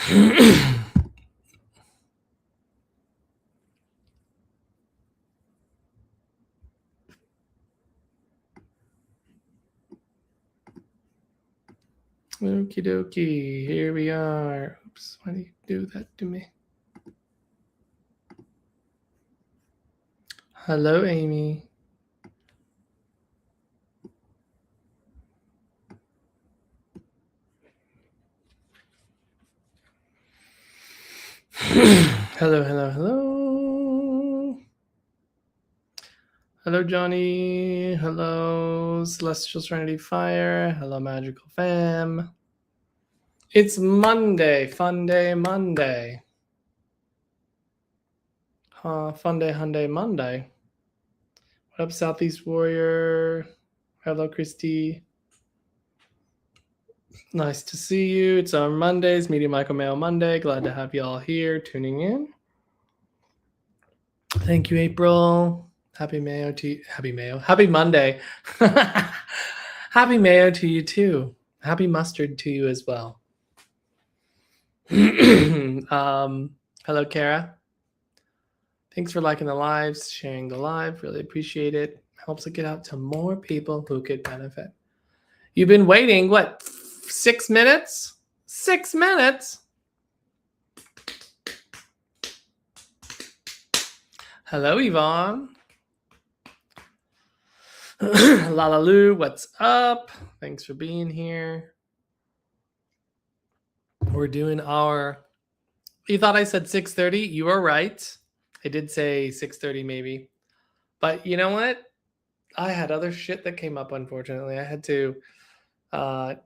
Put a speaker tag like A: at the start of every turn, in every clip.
A: Okie dokie, here we are. Oops, why do you do that to me? Hello, Amy. Hello, hello, hello. Hello, Johnny. Hello, Celestial Serenity Fire. Hello, Magical Fam. It's Monday, Fun Day Monday. Fun Day, Hyundai Monday. What up, Southeast Warrior? Hello, Christy. Nice to see you. It's our Mondays, Media Michael Mayo Monday. Glad to have you all here tuning in. Thank you, April. Happy Mayo to you. Happy Mayo. Happy Monday. Happy Mayo to you too. Happy mustard to you as well. Hello, Kara. Thanks for liking the lives, sharing the live. Really appreciate it. Helps it get out to more people who could benefit. You've been waiting, what, 6 minutes? 6 minutes? Hello, Yvonne. Lalalu, what's up? Thanks for being here. We're doing our... You thought I said 6:30? You are right. I did say 6:30 maybe. But you know what? I had other shit that came up, unfortunately. I had to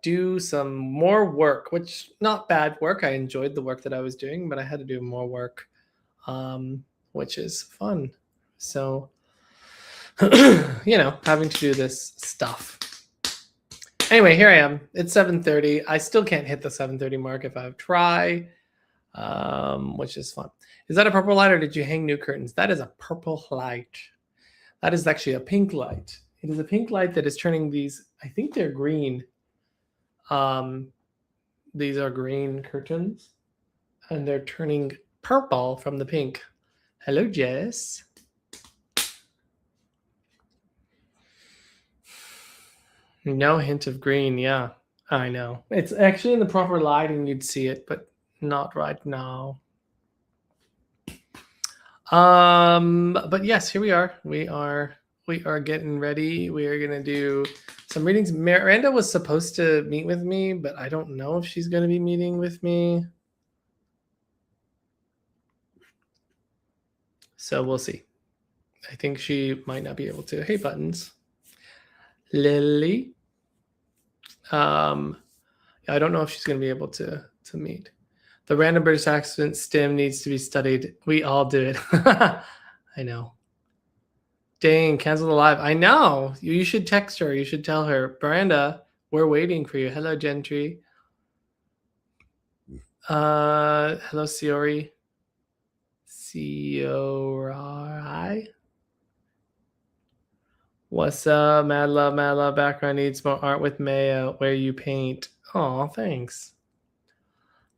A: do some more work, which not bad work. I enjoyed the work that I was doing, but I had to do more work, which is fun. So, having to do this stuff. Anyway, here I am. It's 7:30. I still can't hit the 7:30 mark if I try, which is fun. Is that a purple light or did you hang new curtains? That is a purple light. That is actually a pink light. It is a pink light that is turning these, I think they're green. These are green curtains and they're turning purple from the pink. Hello, Jess. No hint of green. Yeah, I know. It's actually in the proper lighting. You'd see it, but not right now. But yes, here we are. We are getting ready. We are going to do some readings. Miranda was supposed to meet with me, but I don't know if she's going to be meeting with me. So we'll see. I think she might not be able to. Hey, Buttons. Lily. I don't know if she's going to be able to meet. The random British accent stim needs to be studied. We all do it. I know. Dang, cancel the live. I know. You should text her. You should tell her, Miranda, we're waiting for you. Hello, Gentry. Hello, Siori. Siori. What's up, Mad Love, Mad Love? Background needs more art with Mayo, where you paint. Oh, thanks.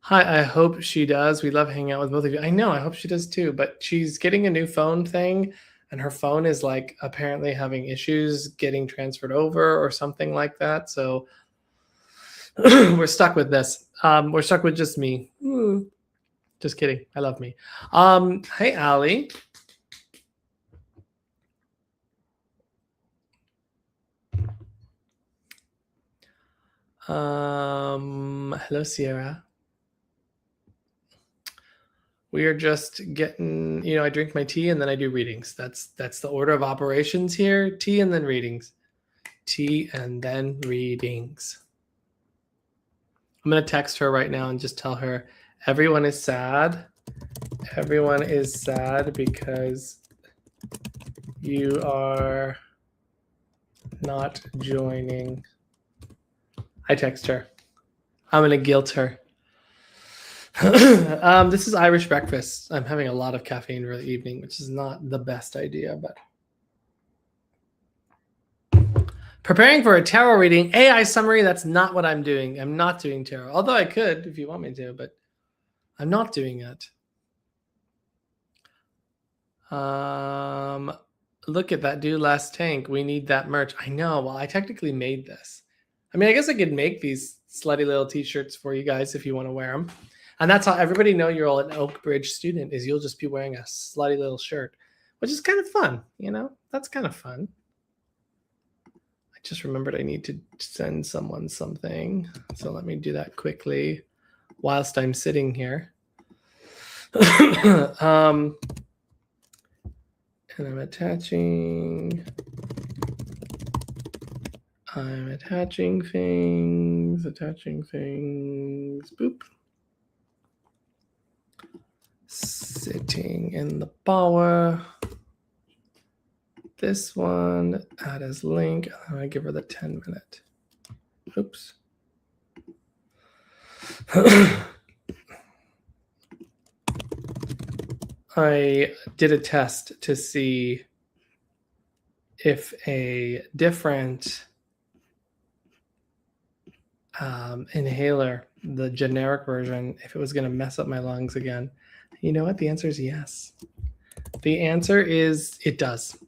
A: Hi, I hope she does. We love hanging out with both of you. I know, I hope she does too, but she's getting a new phone thing, and her phone is like apparently having issues getting transferred over or something like that. So we're stuck with this. We're stuck with just me. Just kidding. I love me. Hey, Allie. Hello, Sierra. We are just getting, I drink my tea and then I do readings. That's the order of operations here. Tea and then readings. Tea and then readings. I'm going to text her right now and just tell her everyone is sad. Everyone is sad because you are not joining. I text her. I'm going to guilt her. This is Irish breakfast. I'm having a lot of caffeine for the evening, which is not the best idea, but preparing for a tarot reading. AI summary, that's not what I'm doing. I'm not doing tarot, although I could if you want me to, but I'm not doing it. Look at that, do less tank. We need that merch. I know. Well, I technically made this. I mean, I guess I could make these slutty little t-shirts for you guys if you want to wear them. And that's how everybody know you're all an Oak Bridge student, is you'll just be wearing a slutty little shirt, which is kind of fun. You know, that's kind of fun. I just remembered I need to send someone something. So let me do that quickly whilst I'm sitting here. And I'm attaching things, boop. Sitting in the power. This one, add as link. I'm gonna give her the 10-minute. Oops. I did a test to see if a different inhaler, the generic version, if it was going to mess up my lungs again. You know what? The answer is yes. The answer is it does.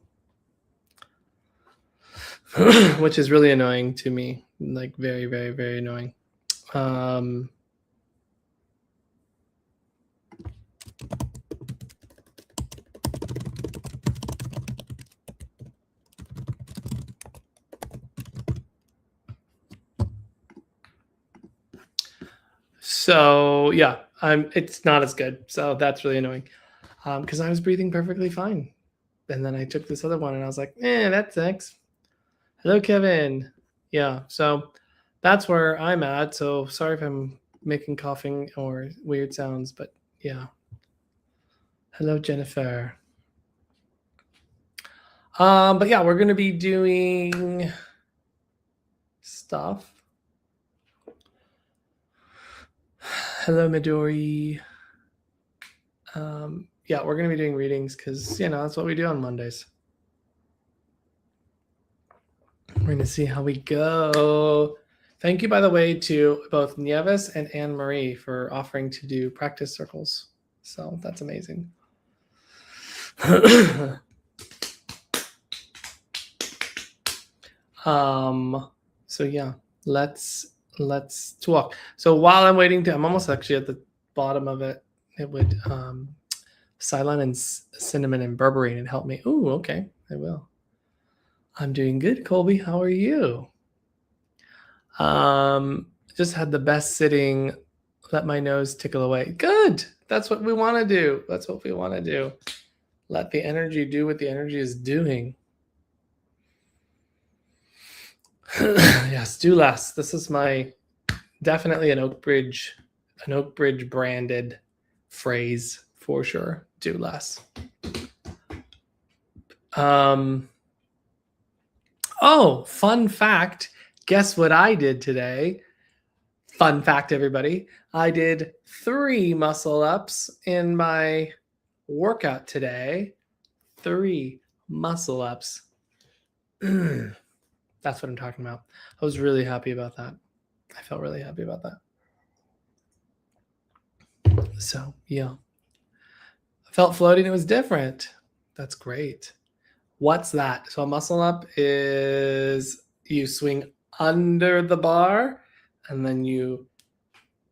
A: Which is really annoying to me. Like very, very, very annoying. So yeah, it's not as good. So that's really annoying. Because I was breathing perfectly fine. And then I took this other one and I was like, that sucks. Hello, Kevin. Yeah, so that's where I'm at. So sorry if I'm making coughing or weird sounds, but yeah. Hello, Jennifer. But yeah, we're going to be doing stuff. Hello, Midori. Yeah, we're going to be doing readings because, that's what we do on Mondays. We're going to see how we go. Thank you, by the way, to both Nieves and Anne-Marie for offering to do practice circles. So that's amazing. So yeah, let's talk. So while I'm waiting I'm almost actually at the bottom of it. It would Cylon and cinnamon and berberine and help me. Oh, okay, I will. I'm doing good, Colby. How are you? Just had the best sitting. Let my nose tickle away. Good. That's what we want to do. That's what we want to do. Let the energy do what the energy is doing. Yes, do less. This is definitely an Oak Bridge branded phrase for sure. Do less. Oh, fun fact. Guess what I did today? Fun fact, everybody. I did 3 muscle ups in my workout today. 3 muscle ups. That's what I'm talking about. I was really happy about that. I felt really happy about that. So, yeah. I felt floating. It was different. That's great. What's that? So a muscle up is you swing under the bar and then you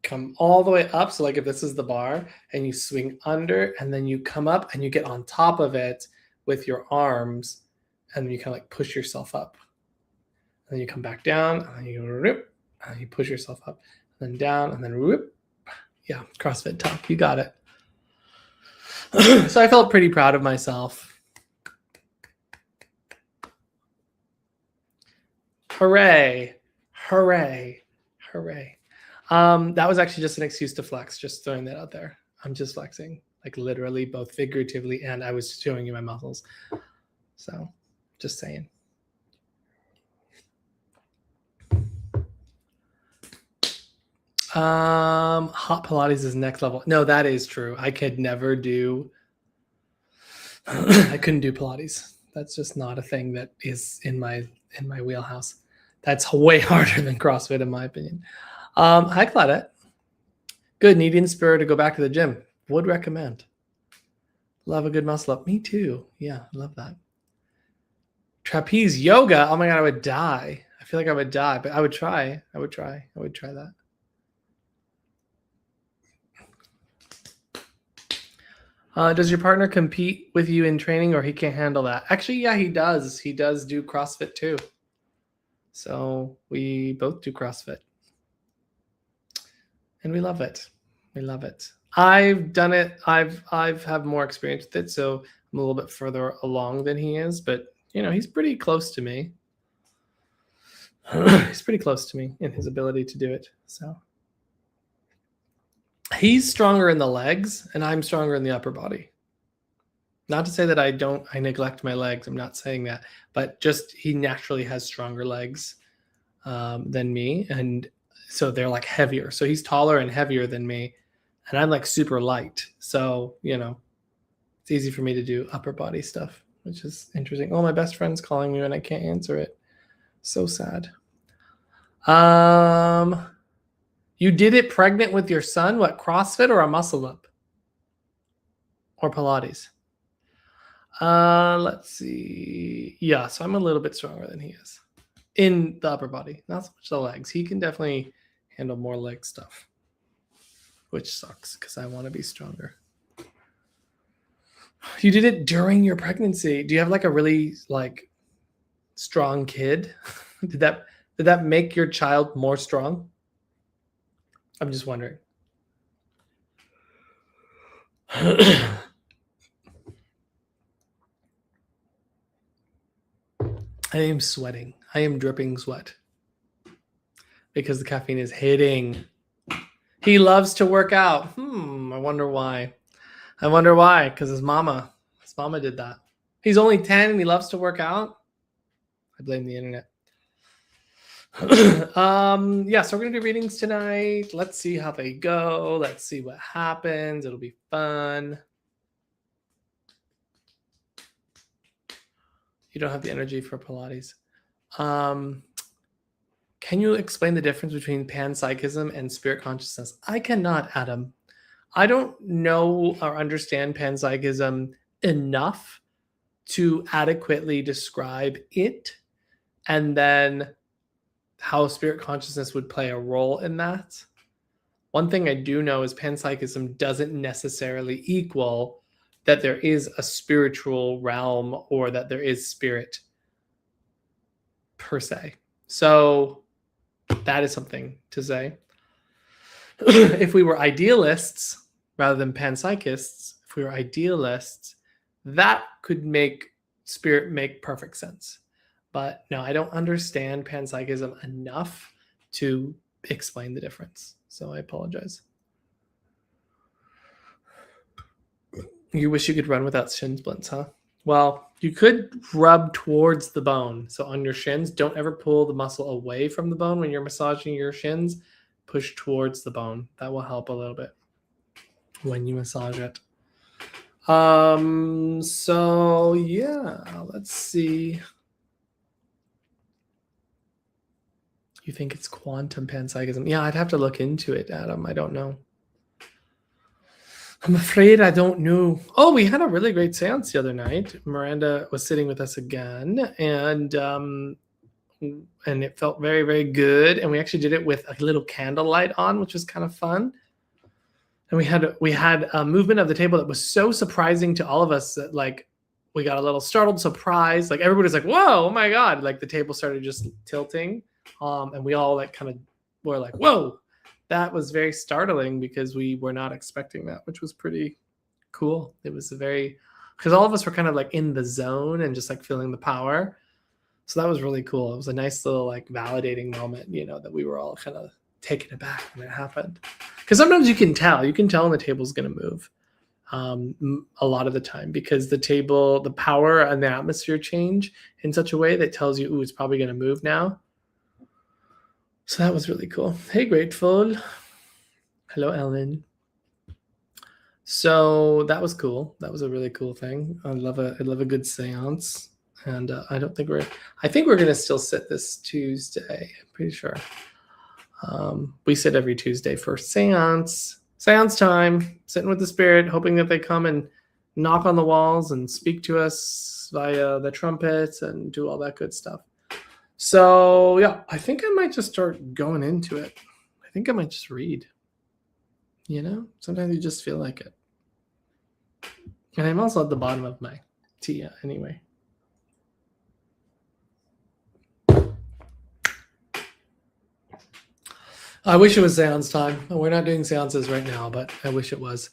A: come all the way up. So like if this is the bar and you swing under and then you come up and you get on top of it with your arms and you kind of like push yourself up. And then you come back down and then you rip and you push yourself up and then down and then rip. Yeah, CrossFit talk. You got it. So I felt pretty proud of myself. Hooray. Hooray. Hooray. That was actually just an excuse to flex. Just throwing that out there. I'm just flexing, like literally both figuratively and I was showing you my muscles. So just saying. Hot Pilates is next level. No, that is true. I could never do I couldn't do Pilates. That's just not a thing that is in my wheelhouse. That's way harder than CrossFit in my opinion. Hi Claudette. Good. Needing spur to go back to the gym. Would recommend. Love a good muscle up. Me too. Yeah, love that. Trapeze yoga. Oh my God, I would die. I feel like I would die, but I would try. I would try that. Does your partner compete with you in training or he can't handle that? Actually, yeah, he does. He does do CrossFit too. So we both do CrossFit. And we love it. We love it. I've done it. I've had more experience with it, so I'm a little bit further along than he is, but he's pretty close to me. He's pretty close to me in his ability to do it. So he's stronger in the legs and I'm stronger in the upper body. Not to say that I neglect my legs. I'm not saying that, but just he naturally has stronger legs than me. And so they're like heavier. So he's taller and heavier than me. And I'm like super light. So, it's easy for me to do upper body stuff, which is interesting. Oh, my best friend's calling me and I can't answer it. So sad. You did it pregnant with your son? What, CrossFit or a muscle up? Or Pilates? Let's see. Yeah, so I'm a little bit stronger than he is in the upper body, not so much the legs. He can definitely handle more leg stuff, which sucks because I want to be stronger. You did it during your pregnancy. Do you have like a really strong kid? Did that make your child more strong? I'm just wondering. I am sweating. I am dripping sweat because the caffeine is hitting. He loves to work out. I wonder why. Because his mama did that. He's only 10 and he loves to work out. I blame the internet. Yeah, so we're gonna do readings tonight. Let's see how they go. Let's see what happens. It'll be fun. You don't have the energy for Pilates. Can you explain the difference between panpsychism and spirit consciousness? I cannot, Adam. I don't know or understand panpsychism enough to adequately describe it, and then how spirit consciousness would play a role in that. One thing I do know is panpsychism doesn't necessarily equal that there is a spiritual realm or that there is spirit per se. So that is something to say. If we were idealists rather than panpsychists, if we were idealists, that could make spirit make perfect sense. But no, I don't understand panpsychism enough to explain the difference. So I apologize. You wish you could run without shin splints, huh? Well, you could rub towards the bone. So on your shins, don't ever pull the muscle away from the bone when you're massaging your shins. Push towards the bone. That will help a little bit when you massage it. So yeah, let's see. You think it's quantum panpsychism? Yeah, I'd have to look into it, Adam. I don't know. I'm afraid I don't know. Oh, we had a really great seance the other night. Miranda was sitting with us again, and it felt very, very good. And we actually did it with a little candlelight on, which was kind of fun. And we had a movement of the table that was so surprising to all of us that we got a little startled, surprised. Like everybody's like, "Whoa, oh my God!" Like the table started just tilting, and we all were like, "Whoa." That was very startling because we were not expecting that, which was pretty cool. It was because all of us were kind of in the zone and just feeling the power. So that was really cool. It was a nice little validating moment, that we were all kind of taken aback when it happened. Because sometimes you can tell when the table's going to move a lot of the time, because the power and the atmosphere change in such a way that tells you, ooh, it's probably going to move now. So that was really cool. Hey, Grateful. Hello, Ellen. So that was cool. That was a really cool thing. I love a good seance. And I think we're going to still sit this Tuesday. I'm pretty sure. We sit every Tuesday for seance. Seance time, sitting with the spirit, hoping that they come and knock on the walls and speak to us via the trumpets and do all that good stuff. So yeah, I think I might just start going into it. I think I might just read. You know, sometimes you just feel like it. And I'm also at the bottom of my tea anyway. I wish it was seance time. We're not doing seances right now, but I wish it was.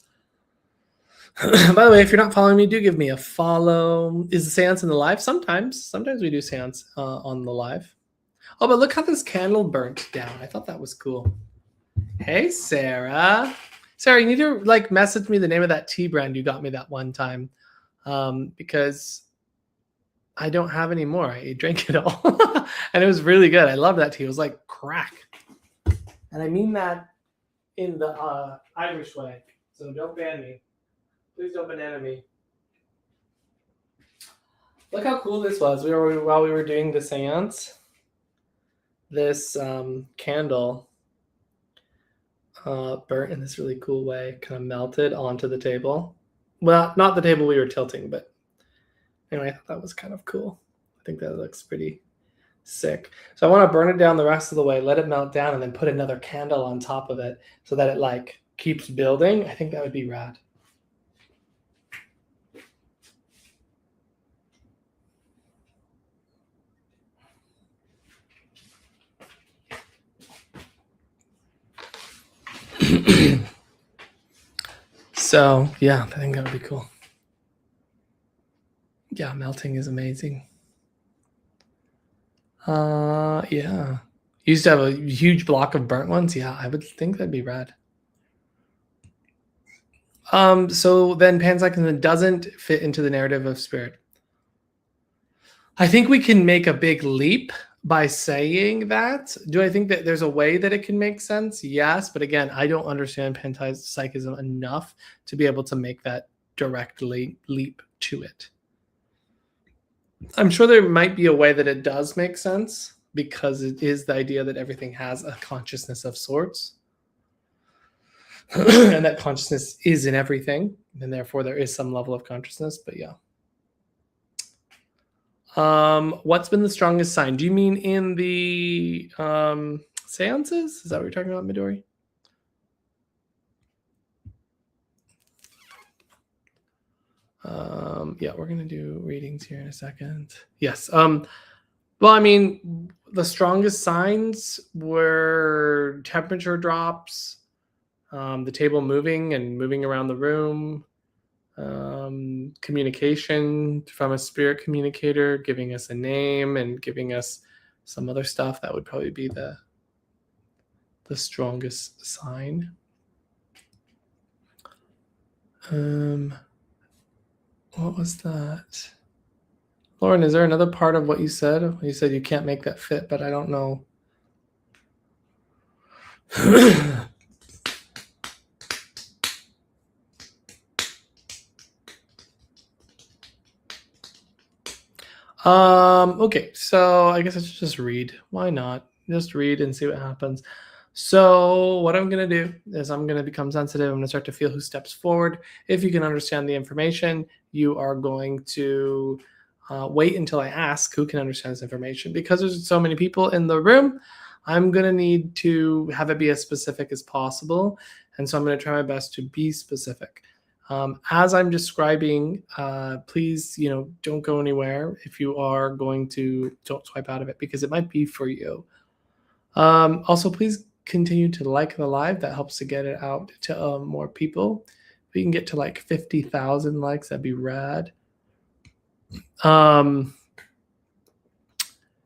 A: By the way, if you're not following me, do give me a follow. Is the seance in the live? Sometimes we do seance on the live. Oh, but look how this candle burnt down. I thought that was cool. Hey, Sarah. Sarah, you need to like message me the name of that tea brand you got me that one time, because I don't have any more. I drank it all, and it was really good. I love that tea. It was like crack, and I mean that in the Irish way. So don't ban me. Please don't banana me. Look how cool this was. While we were doing the seance, this candle burnt in this really cool way, kind of melted onto the table. Well, not the table we were tilting, but anyway, I thought that was kind of cool. I think that looks pretty sick. So I want to burn it down the rest of the way, let it melt down, and then put another candle on top of it so that it like keeps building. I think that would be rad. So yeah, I think that would be cool. Yeah, melting is amazing. Yeah. You used to have a huge block of burnt ones. Yeah, I would think that'd be rad. So then panpsychism doesn't fit into the narrative of spirit. I think we can make a big leap by saying that. Do I think that there's a way that it can make sense? Yes, but again, I don't understand panpsychism enough to be able to make that direct leap to it. I'm sure there might be a way that it does make sense because it is the idea that everything has a consciousness of sorts. And that consciousness is in everything, and therefore there is some level of consciousness, but yeah. What's been the strongest sign? Do you mean in the seances? Is that what you're talking about, Midori? Yeah, we're gonna do readings here in a second. Yes. Well, I mean, the strongest signs were temperature drops, the table moving and moving around the room, communication from a spirit communicator, giving us a name and giving us some other stuff. That would probably be the strongest sign. What was that? Lauren, is there another part of what you said? You said you can't make that fit, but I don't know. Okay, so I guess I should just read. Why not? Just read and see what happens. So what I'm going to do is I'm going to become sensitive. I'm going to start to feel who steps forward. If you can understand the information, you are going to wait until I ask who can understand this information. Because there's so many people in the room, I'm going to need to have it be as specific as possible. And so I'm going to try my best to be specific. As I'm describing, please, don't go anywhere. If you are going to, don't swipe out of it because it might be for you. Also, please continue to like the live. That helps to get it out to more people. If we can get to like 50,000 likes, that'd be rad.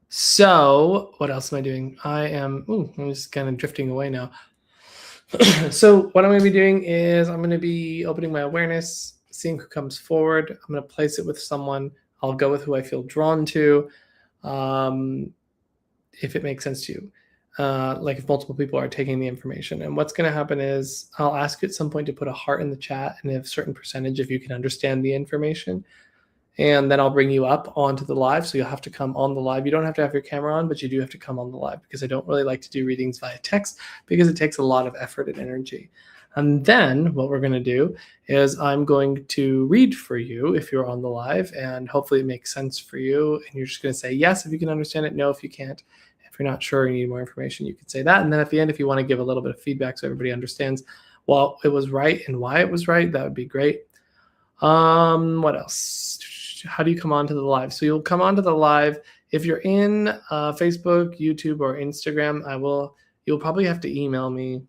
A: So what else am I doing? I'm just kind of drifting away now. So what I'm going to be doing is I'm going to be opening my awareness, seeing who comes forward. I'm going to place it with someone. I'll go with who I feel drawn to, if it makes sense to you. Like if multiple people are taking the information. And what's going to happen is I'll ask you at some point to put a heart in the chat and a certain percentage if you can understand the information. And then I'll bring you up onto the live. So you'll have to come on the live. You don't have to have your camera on, but you do have to come on the live because I don't really like to do readings via text because it takes a lot of effort and energy. And then what we're going to do is I'm going to read for you if you're on the live, and hopefully it makes sense for you. And you're just going to say yes if you can understand it, no if you can't. If you're not sure, you need more information, you could say that. And then at the end, if you want to give a little bit of feedback so everybody understands well it was right and why it was right, that would be great. What else? How do you come onto the live? So you'll come onto the live if you're in Facebook, YouTube, or Instagram. You'll probably have to email me.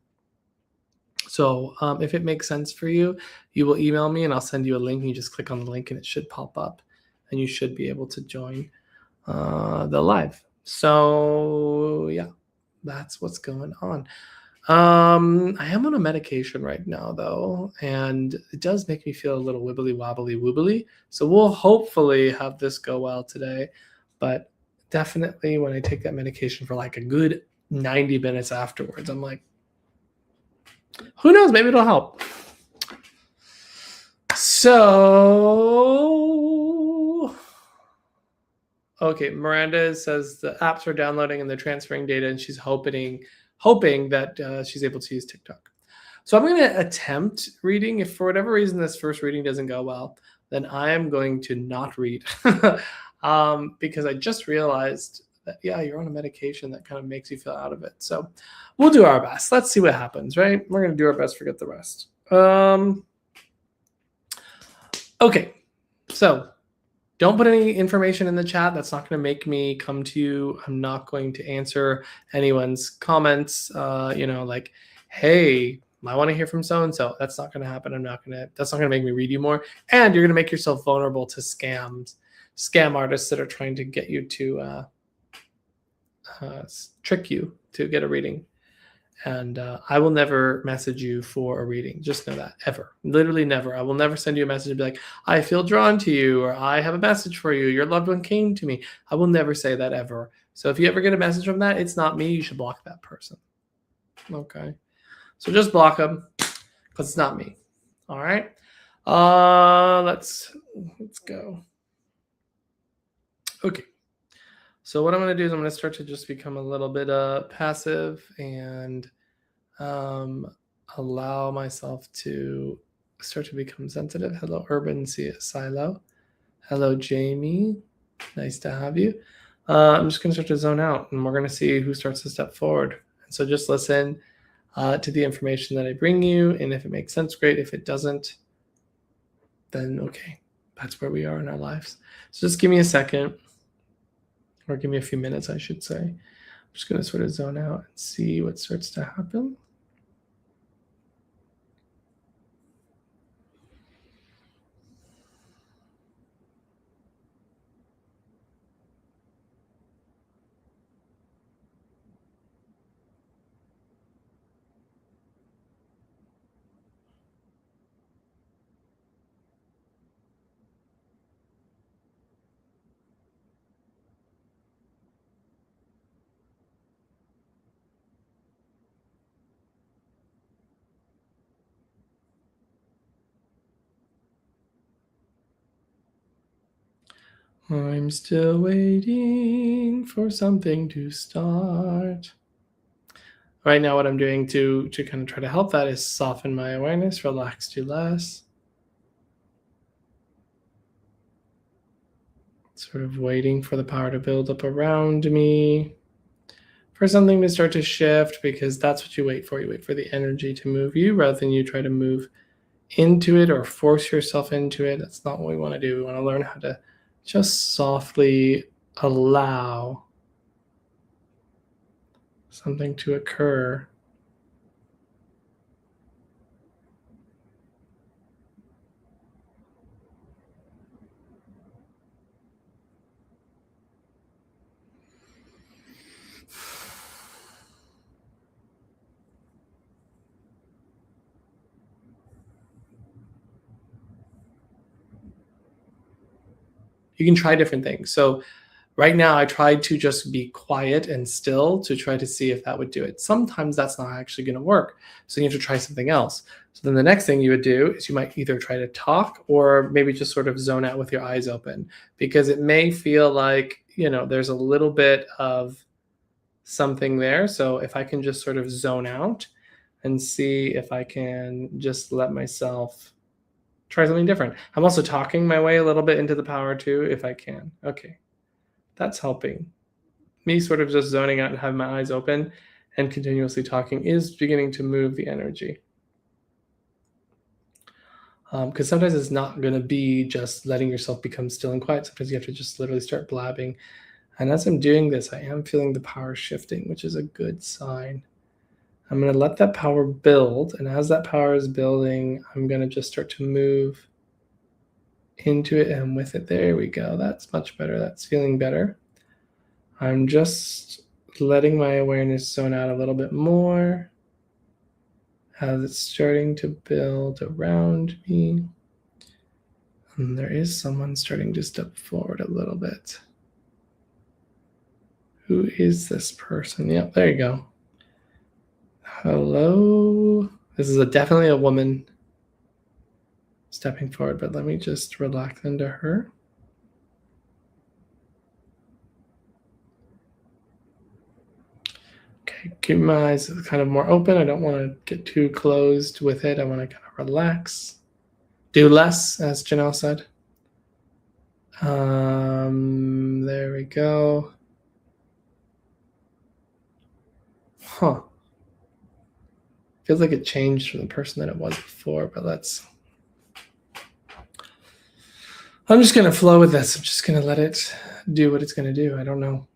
A: So if it makes sense for you, you will email me and I'll send you a link. You just click on the link and it should pop up and you should be able to join the live. So yeah, that's what's going on. I am on a medication right now though, and it does make me feel a little wibbly wobbly woobly. So we'll hopefully have this go well today, but definitely when I take that medication for like a good 90 minutes afterwards, I'm like, who knows, maybe it'll help. So, okay, Miranda says the apps are downloading and they're transferring data, and she's hoping that she's able to use TikTok. So I'm going to attempt reading. If for whatever reason this first reading doesn't go well, then I am going to not read because I just realized that, yeah, you're on a medication that kind of makes you feel out of it. So we'll do our best. Let's see what happens, right? We're going to do our best, forget the rest. Okay, so don't put any information in the chat. That's not going to make me come to you. I'm not going to answer anyone's comments, like, hey, I want to hear from so-and-so. That's not going to happen. That's not going to make me read you more. And you're going to make yourself vulnerable to scam artists that are trying to get you to trick you to get a reading. And I will never message you for a reading. Just know that, ever. Literally never. I will never send you a message and be like, I feel drawn to you, or I have a message for you. Your loved one came to me. I will never say that ever. So if you ever get a message from that, it's not me. You should block that person. Okay. So just block them because it's not me. All right. Let's go. Okay. So what I'm going to do is I'm going to start to just become a little bit passive and allow myself to start to become sensitive. Hello, Urban Silo. Hello, Jamie. Nice to have you. I'm just going to start to zone out, and we're going to see who starts to step forward. And so just listen to the information that I bring you, and if it makes sense, great. If it doesn't, then okay. That's where we are in our lives. So just give me a second. Or give me a few minutes, I should say. I'm just going to sort of zone out and see what starts to happen. I'm still waiting for something to start. Right now, what I'm doing to kind of try to help that is soften my awareness, relax, do less. Sort of waiting for the power to build up around me, for something to start to shift, because that's what you wait for. You wait for the energy to move you rather than you try to move into it or force yourself into it. That's not what we want to do. We want to learn how to just softly allow something to occur. You can try different things. So right now, I tried to just be quiet and still to try to see if that would do it. Sometimes that's not actually going to work. So you have to try something else. So then the next thing you would do is you might either try to talk or maybe just sort of zone out with your eyes open, because it may feel like, there's a little bit of something there. So if I can just sort of zone out and see if I can just let myself try something different. I'm also talking my way a little bit into the power too, if I can. Okay, that's helping. Me sort of just zoning out and having my eyes open and continuously talking is beginning to move the energy. Because sometimes it's not going to be just letting yourself become still and quiet. Sometimes you have to just literally start blabbing. And as I'm doing this, I am feeling the power shifting, which is a good sign. I'm going to let that power build. And as that power is building, I'm going to just start to move into it and with it. There we go. That's much better. That's feeling better. I'm just letting my awareness zone out a little bit more as it's starting to build around me. And there is someone starting to step forward a little bit. Who is this person? Yep, there you go. Hello. This is definitely a woman stepping forward, but let me just relax into her. Okay, keep my eyes kind of more open. I don't want to get too closed with it. I want to kind of relax. Do less, as Janelle said. There we go. Huh. Feels like it changed from the person that it was before, but I'm just going to flow with this. I'm just going to let it do what it's going to do. I don't know.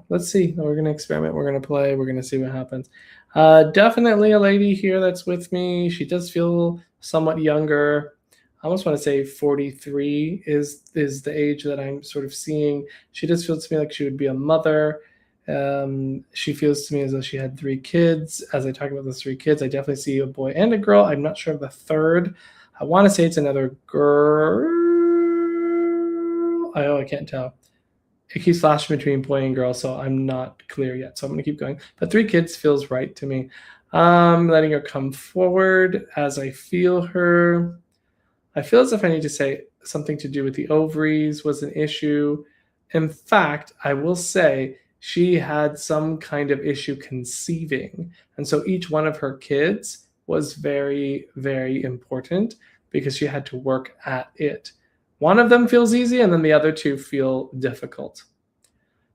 A: Let's see. We're going to experiment. We're going to play. We're going to see what happens. Definitely a lady here that's with me. She does feel somewhat younger. I almost want to say 43 is the age that I'm sort of seeing. She does feel to me like she would be a mother. She feels to me as though she had 3 kids. As I talk about those 3 kids, I definitely see a boy and a girl. I'm not sure of the third. I want to say it's another girl. I can't tell. It keeps flashing between boy and girl, so I'm not clear yet. So I'm going to keep going. But 3 kids feels right to me. Letting her come forward as I feel her. I feel as if I need to say something to do with the ovaries was an issue. In fact, I will say she had some kind of issue conceiving. And so each one of her kids was very, very important because she had to work at it. One of them feels easy, and then the other 2 feel difficult.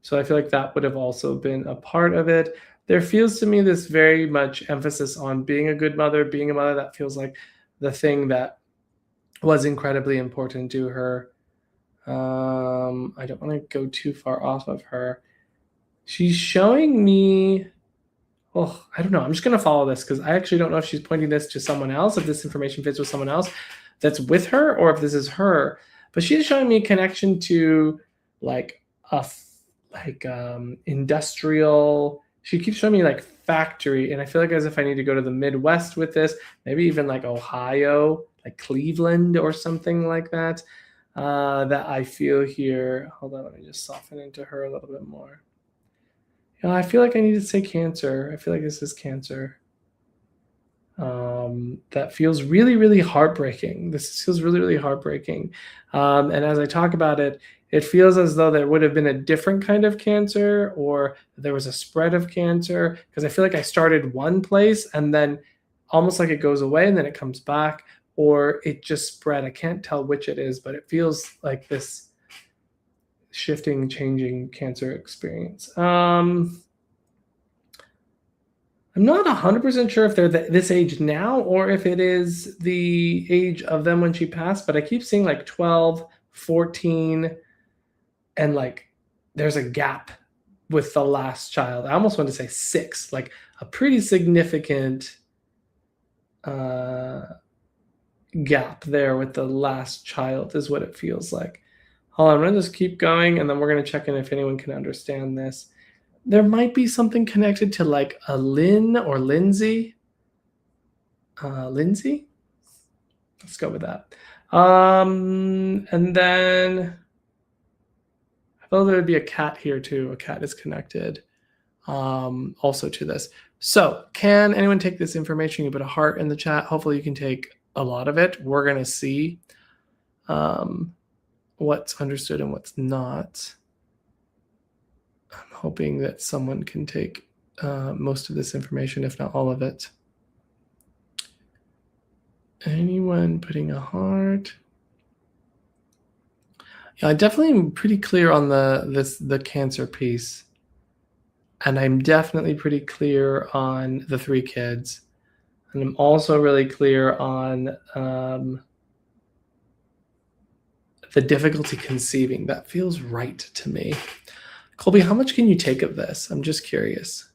A: So I feel like that would have also been a part of it. There feels to me this very much emphasis on being a good mother, being a mother. That feels like the thing that was incredibly important to her. I don't want to go too far off of her. She's showing me, I don't know. I'm just going to follow this because I actually don't know if she's pointing this to someone else, if this information fits with someone else that's with her, or if this is her. But she's showing me a connection to like industrial. She keeps showing me like factory, and I feel like as if I need to go to the Midwest with this, maybe even like Ohio, like Cleveland or something like that. That I feel here. Hold on, let me just soften into her a little bit more. I feel like I need to say Cancer. I feel like this is Cancer. That feels really, really heartbreaking. This feels really, really heartbreaking. And as I talk about it, it feels as though there would have been a different kind of cancer, or there was a spread of cancer, because I feel like I started one place and then almost like it goes away and then it comes back, or it just spread. I can't tell which it is, but it feels like this shifting, changing cancer experience. I'm not 100% sure if they're this age now or if it is the age of them when she passed, but I keep seeing like 12, 14, and like there's a gap with the last child. I almost want to say 6, like a pretty significant gap there with the last child is what it feels like. Hold on, I'm going to just keep going, and then we're going to check in if anyone can understand this. There might be something connected to like a Lynn or Lindsay. Lindsay? Let's go with that. And then I thought there would be a cat here too. A cat is connected also to this. So can anyone take this information? You put a heart in the chat. Hopefully you can take a lot of it. We're going to see what's understood and what's not. I'm hoping that someone can take most of this information, if not all of it. Anyone putting a heart? Yeah, I definitely am pretty clear on the cancer piece. And I'm definitely pretty clear on the 3 kids. And I'm also really clear on the difficulty conceiving. That feels right to me. Colby, how much can you take of this? I'm just curious.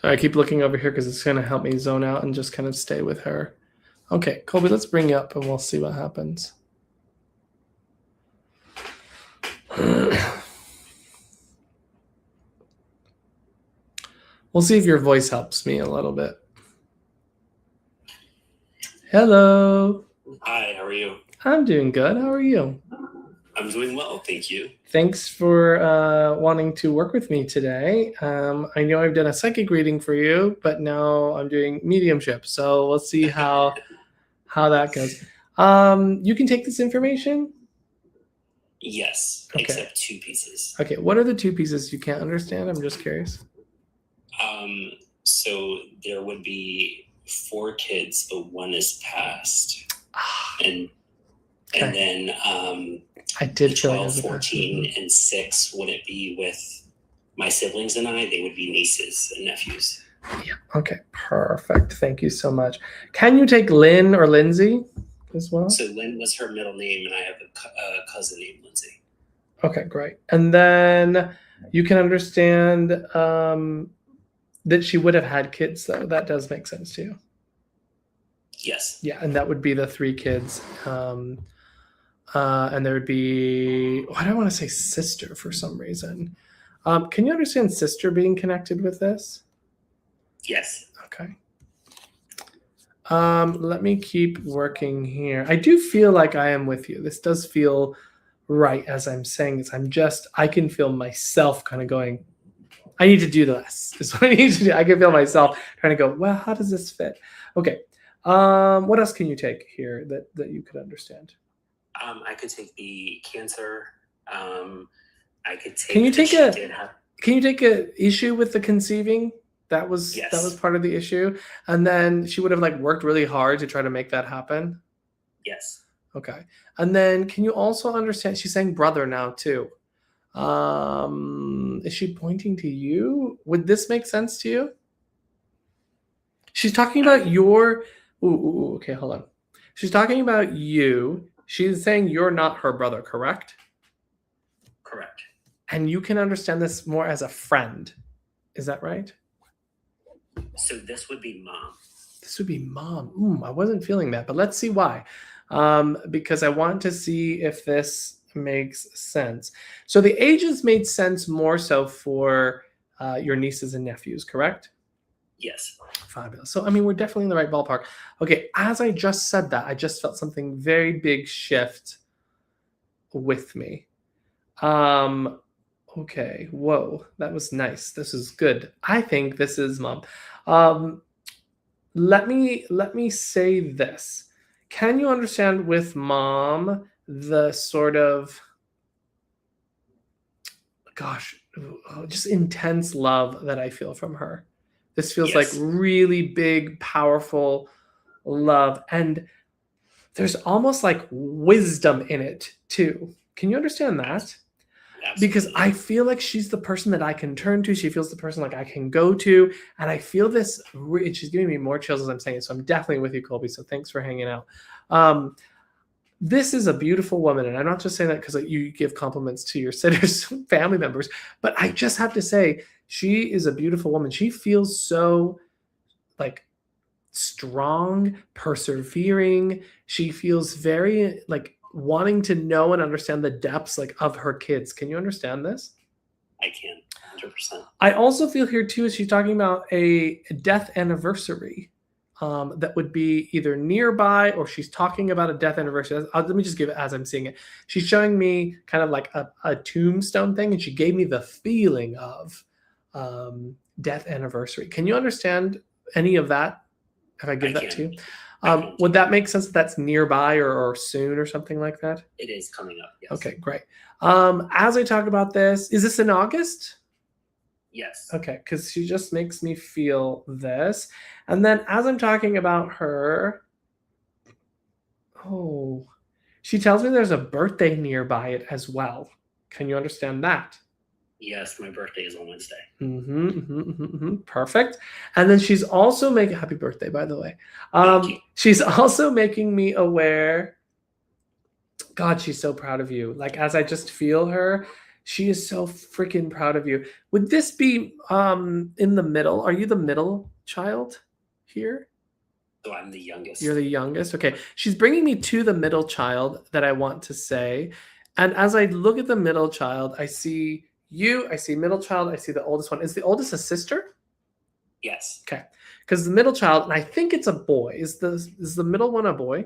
A: So I keep looking over here because it's going to help me zone out and just kind of stay with her. Okay, Colby, let's bring you up and we'll see what happens. We'll see if your voice helps me a little bit. Hello.
B: Hi, how are you?
A: I'm doing good. How are you?
B: I'm doing well, thank you.
A: Thanks for wanting to work with me today. I know I've done a psychic reading for you, but now I'm doing mediumship. So we'll see how that goes. You can take this information?
B: Yes,
A: Okay.
B: except 2 pieces.
A: Okay, what are the 2 pieces you can't understand? I'm just curious.
B: So there would be 4 kids, but 1 is passed. And then
A: I did feel
B: 12, 14, and 6 wouldn't be with my siblings and I. They would be nieces and nephews.
A: Yeah. Okay, perfect. Thank you so much. Can you take Lynn or Lindsay as well?
B: So Lynn was her middle name, and I have a cousin named Lindsay.
A: Okay, great. And then you can understand that she would have had kids, though. That does make sense to you.
B: Yes.
A: Yeah, and that would be the 3 kids. And there would be, why do I want to say sister for some reason? Can you understand sister being connected with this?
B: Yes.
A: Okay. Let me keep working here. I do feel like I am with you. This does feel right as I'm saying this. I can feel myself kind of going, I need to do this. Is what I need to do. I can feel myself trying to go, well, how does this fit? Okay. What else can you take here that you could understand?
B: I could take the cancer. I could take.
A: Can you take a issue with the conceiving? That was part of the issue. And then she would have like worked really hard to try to make that happen.
B: Yes.
A: Okay. And then can you also understand, she's saying brother now too. Is she pointing to you? Would this make sense to you? She's talking about your, okay, hold on. She's talking about you. She's saying you're not her brother, correct?
B: Correct.
A: And you can understand this more as a friend. Is that right?
B: So this would be mom.
A: This would be mom. I wasn't feeling that, but let's see why. Because I want to see if this makes sense. So the ages made sense more so for your nieces and nephews, correct?
B: Yes.
A: Fabulous. So, I mean, we're definitely in the right ballpark. Okay, as I just said that, I just felt something very big shift with me. Okay, whoa, that was nice. This is good. I think this is mom. Let me say this. Can you understand with mom the sort of, gosh, just intense love that I feel from her? This feels like really big, powerful love. And there's almost like wisdom in it too. Can you understand that?
B: Absolutely.
A: Because I feel like she's the person that I can turn to. She feels the person like I can go to. And I feel this, she's giving me more chills as I'm saying it. So I'm definitely with you, Colby. So thanks for hanging out. This is a beautiful woman. And I'm not just saying that because you give compliments to your sitters, family members, but I just have to say, she is a beautiful woman. She feels so like strong, persevering. She feels very like wanting to know and understand the depths like of her kids. Can you understand this?
B: I can, 100%.
A: I also feel here too, she's talking about a death anniversary that would be either nearby or she's talking about a death anniversary. Let me just give it as I'm seeing it. She's showing me kind of like a tombstone thing, and she gave me the feeling of death anniversary. Can you understand any of that if I give that to you? Would that make sense that that's nearby or soon or something like that?
B: It is coming up, yes.
A: Okay, great. As I talk about this, is this in August?
B: Yes.
A: Okay, because she just makes me feel this. And then as I'm talking about her, she tells me there's a birthday nearby it as well. Can you understand that?
B: Yes, my birthday is on Wednesday.
A: Perfect. And then she's also making, happy birthday, by the way.
B: Thank you.
A: She's also making me aware, God, she's so proud of you. Like, as I just feel her, she is so freaking proud of you. Would this be in the middle? Are you the middle child here?
B: So I'm the youngest.
A: You're the youngest? Okay. She's bringing me to the middle child that I want to say. And as I look at the middle child, I see you, I see middle child, I see the oldest one. Is the oldest a sister?
B: Yes.
A: Okay. Because the middle child, and I think it's a boy. Is the middle one a boy?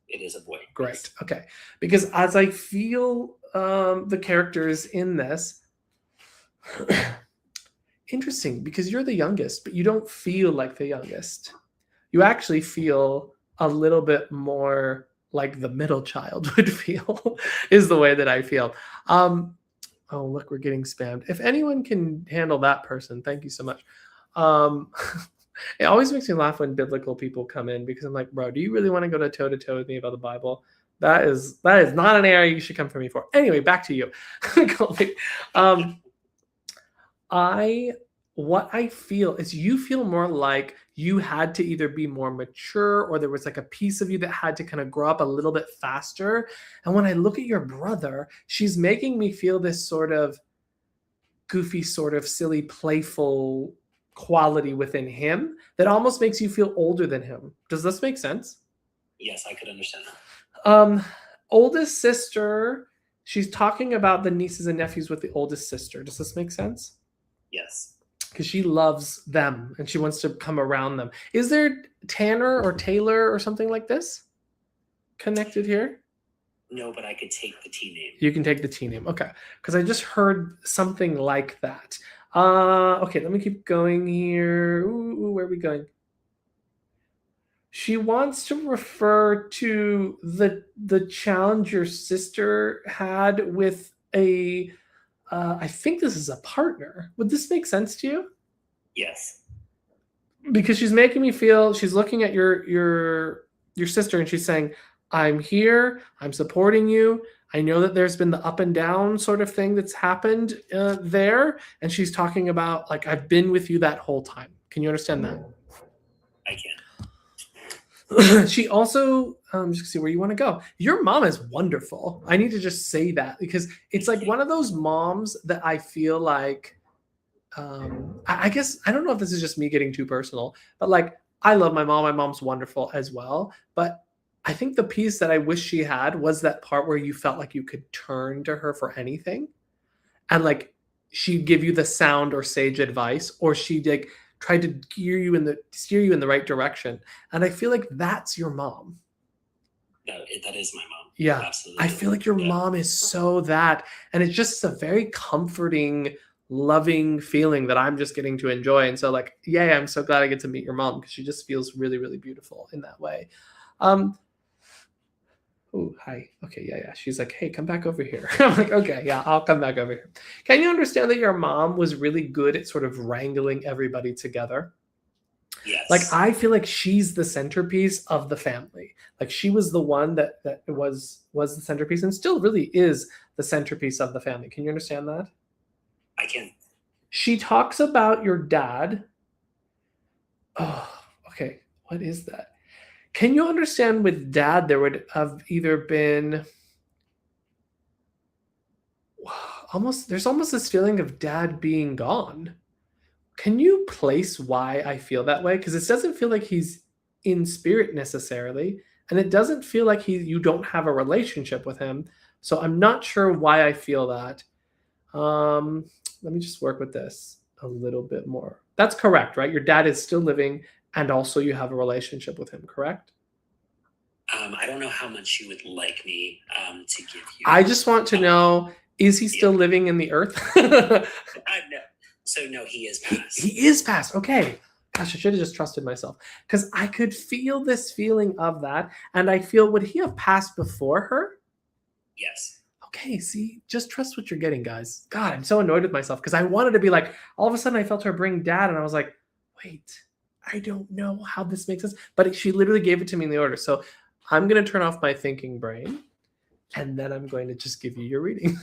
B: It is a boy.
A: Great.
B: Yes.
A: Okay. Because as I feel the characters in this, interesting, because you're the youngest, but you don't feel like the youngest. You actually feel a little bit more like the middle child would feel, is the way that I feel. Oh, look, we're getting spammed. If anyone can handle that person, thank you so much. It always makes me laugh when biblical people come in, because I'm like, bro, do you really want to go to toe with me about the Bible? That is not an area you should come for me for. Anyway, back to you. What I feel is you feel more like you had to either be more mature, or there was like a piece of you that had to kind of grow up a little bit faster. And when I look at your brother, she's making me feel this sort of goofy, sort of silly, playful quality within him that almost makes you feel older than him. Does this make sense?
B: Yes, I could understand that.
A: Oldest sister, she's talking about the nieces and nephews with the oldest sister. Does this make sense?
B: Yes.
A: Because she loves them and she wants to come around them. Is there Tanner or Taylor or something like this connected here?
B: No, but I could take the T name.
A: You can take the T name. Okay. Because I just heard something like that. Okay, let me keep going here. Ooh, where are we going? She wants to refer to the challenge your sister had with a I think this is a partner. Would this make sense to you?
B: Yes.
A: Because she's making me feel, she's looking at your sister and she's saying, I'm here, I'm supporting you. I know that there's been the up and down sort of thing that's happened there. And she's talking about, like, I've been with you that whole time. Can you understand that?
B: I can.
A: She also, just see where you want to go. Your mom is wonderful. I need to just say that, because it's like one of those moms that I feel like, I guess, I don't know if this is just me getting too personal, but like, I love my mom. My mom's wonderful as well. But I think the piece that I wish she had was that part where you felt like you could turn to her for anything. And like, she'd give you the sound or sage advice, or she'd like try to steer you in the right direction. And I feel like that's your mom.
B: No, that is my mom.
A: Yeah.
B: Absolutely.
A: I feel like your mom is so that, and it's just a very comforting, loving feeling that I'm just getting to enjoy. And so like, yeah, I'm so glad I get to meet your mom, because she just feels really, really beautiful in that way. Oh, hi. Okay, yeah. She's like, hey, come back over here. I'm like, okay, yeah, I'll come back over here. Can you understand that your mom was really good at sort of wrangling everybody together?
B: Yes.
A: Like, I feel like she's the centerpiece of the family. Like, she was the one that was the centerpiece, and still really is the centerpiece of the family. Can you understand that?
B: I can.
A: She talks about your dad. Oh, okay. What is that? Can you understand with dad, there would have either been there's almost this feeling of dad being gone. Can you place why I feel that way? Because it doesn't feel like he's in spirit necessarily. And it doesn't feel like you don't have a relationship with him. So I'm not sure why I feel that. Let me just work with this a little bit more. That's correct, right? Your dad is still living, and also you have a relationship with him, correct?
B: I don't know how much you would like me to give you.
A: I just want to know, is he still living in the earth?
B: No. So no, he is passed.
A: He is passed. Okay. Gosh, I should have just trusted myself because I could feel this feeling of that. And I feel, would he have passed before her?
B: Yes.
A: Okay, see, just trust what you're getting, guys. God, I'm so annoyed with myself because I wanted to be like, all of a sudden I felt her bring dad, and I was like, wait, I don't know how this makes sense. But she literally gave it to me in the order. So I'm going to turn off my thinking brain, and then I'm going to just give you your reading.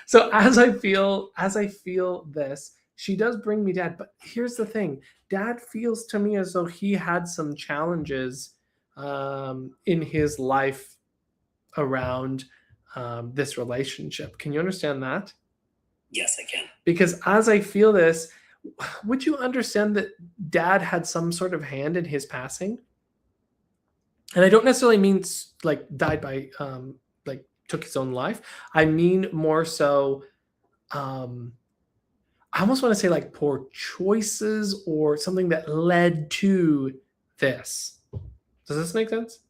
A: So as I feel this, she does bring me dad. But here's the thing. Dad feels to me as though he had some challenges in his life around this relationship. Can you understand that?
B: Yes, I can.
A: Because as I feel this, would you understand that dad had some sort of hand in his passing? And I don't necessarily mean like died by like took his own life. I mean more so I almost want to say like poor choices or something that led to this. Does this make sense?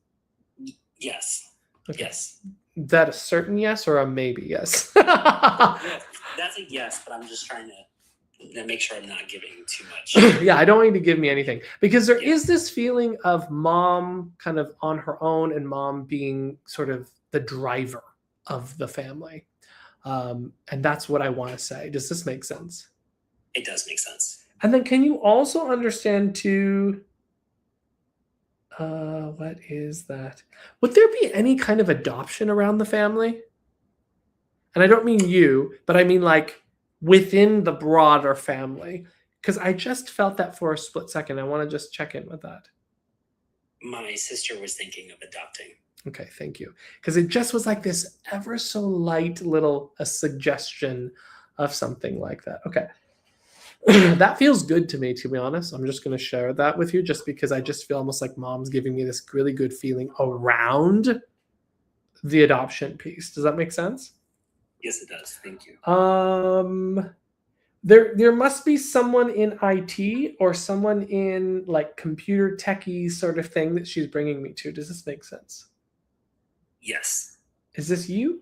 B: Yes.
A: Okay.
B: Yes.
A: Is that a certain yes or a maybe yes?
B: That's a yes, but I'm just trying to make sure I'm not giving too much.
A: Yeah, I don't want you to give me anything because there is this feeling of mom kind of on her own and mom being sort of the driver of the family. And that's what I want to say. Does this make sense?
B: It does make sense.
A: And then can you also understand too, what is that? Would there be any kind of adoption around the family? And I don't mean you, but I mean like within the broader family. Because I just felt that for a split second. I want to just check in with that.
B: My sister was thinking of adopting.
A: Okay, thank you. Because it just was like this ever so light little a suggestion of something like that. Okay. That feels good to me, to be honest. I'm just going to share that with you just because I just feel almost like mom's giving me this really good feeling around the adoption piece. Does that make sense?
B: Yes, it does. Thank you.
A: There must be someone in IT or someone in like computer techie sort of thing that she's bringing me to. Does this make sense?
B: Yes.
A: Is this you?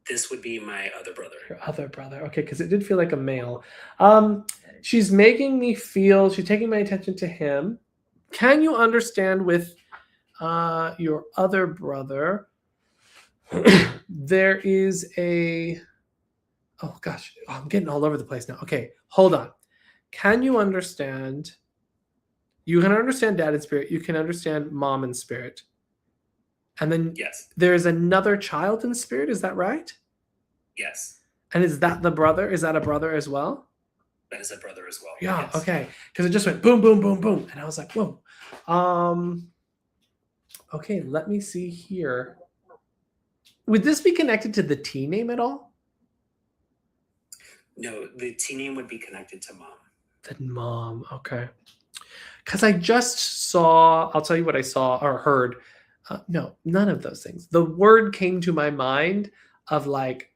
B: This would be my other brother.
A: Your other brother. Okay, because it did feel like a male. She's making me feel, she's taking my attention to him. Can you understand with your other brother, there is a, oh gosh, I'm getting all over the place now. Okay, hold on. Can you understand, you can understand dad in spirit, you can understand mom in spirit. And then
B: yes,
A: there's another child in spirit, is that right?
B: Yes.
A: And is that the brother? Is that a brother as well?
B: That is a brother as well.
A: Yeah,
B: yes.
A: Okay. Because it just went boom, boom, boom, boom. And I was like, whoa. Okay, let me see here. Would this be connected to the T name at all?
B: No, the T name would be connected to mom.
A: The mom, okay. Because I just saw, I'll tell you what I saw or heard. No, none of those things. The word came to my mind of like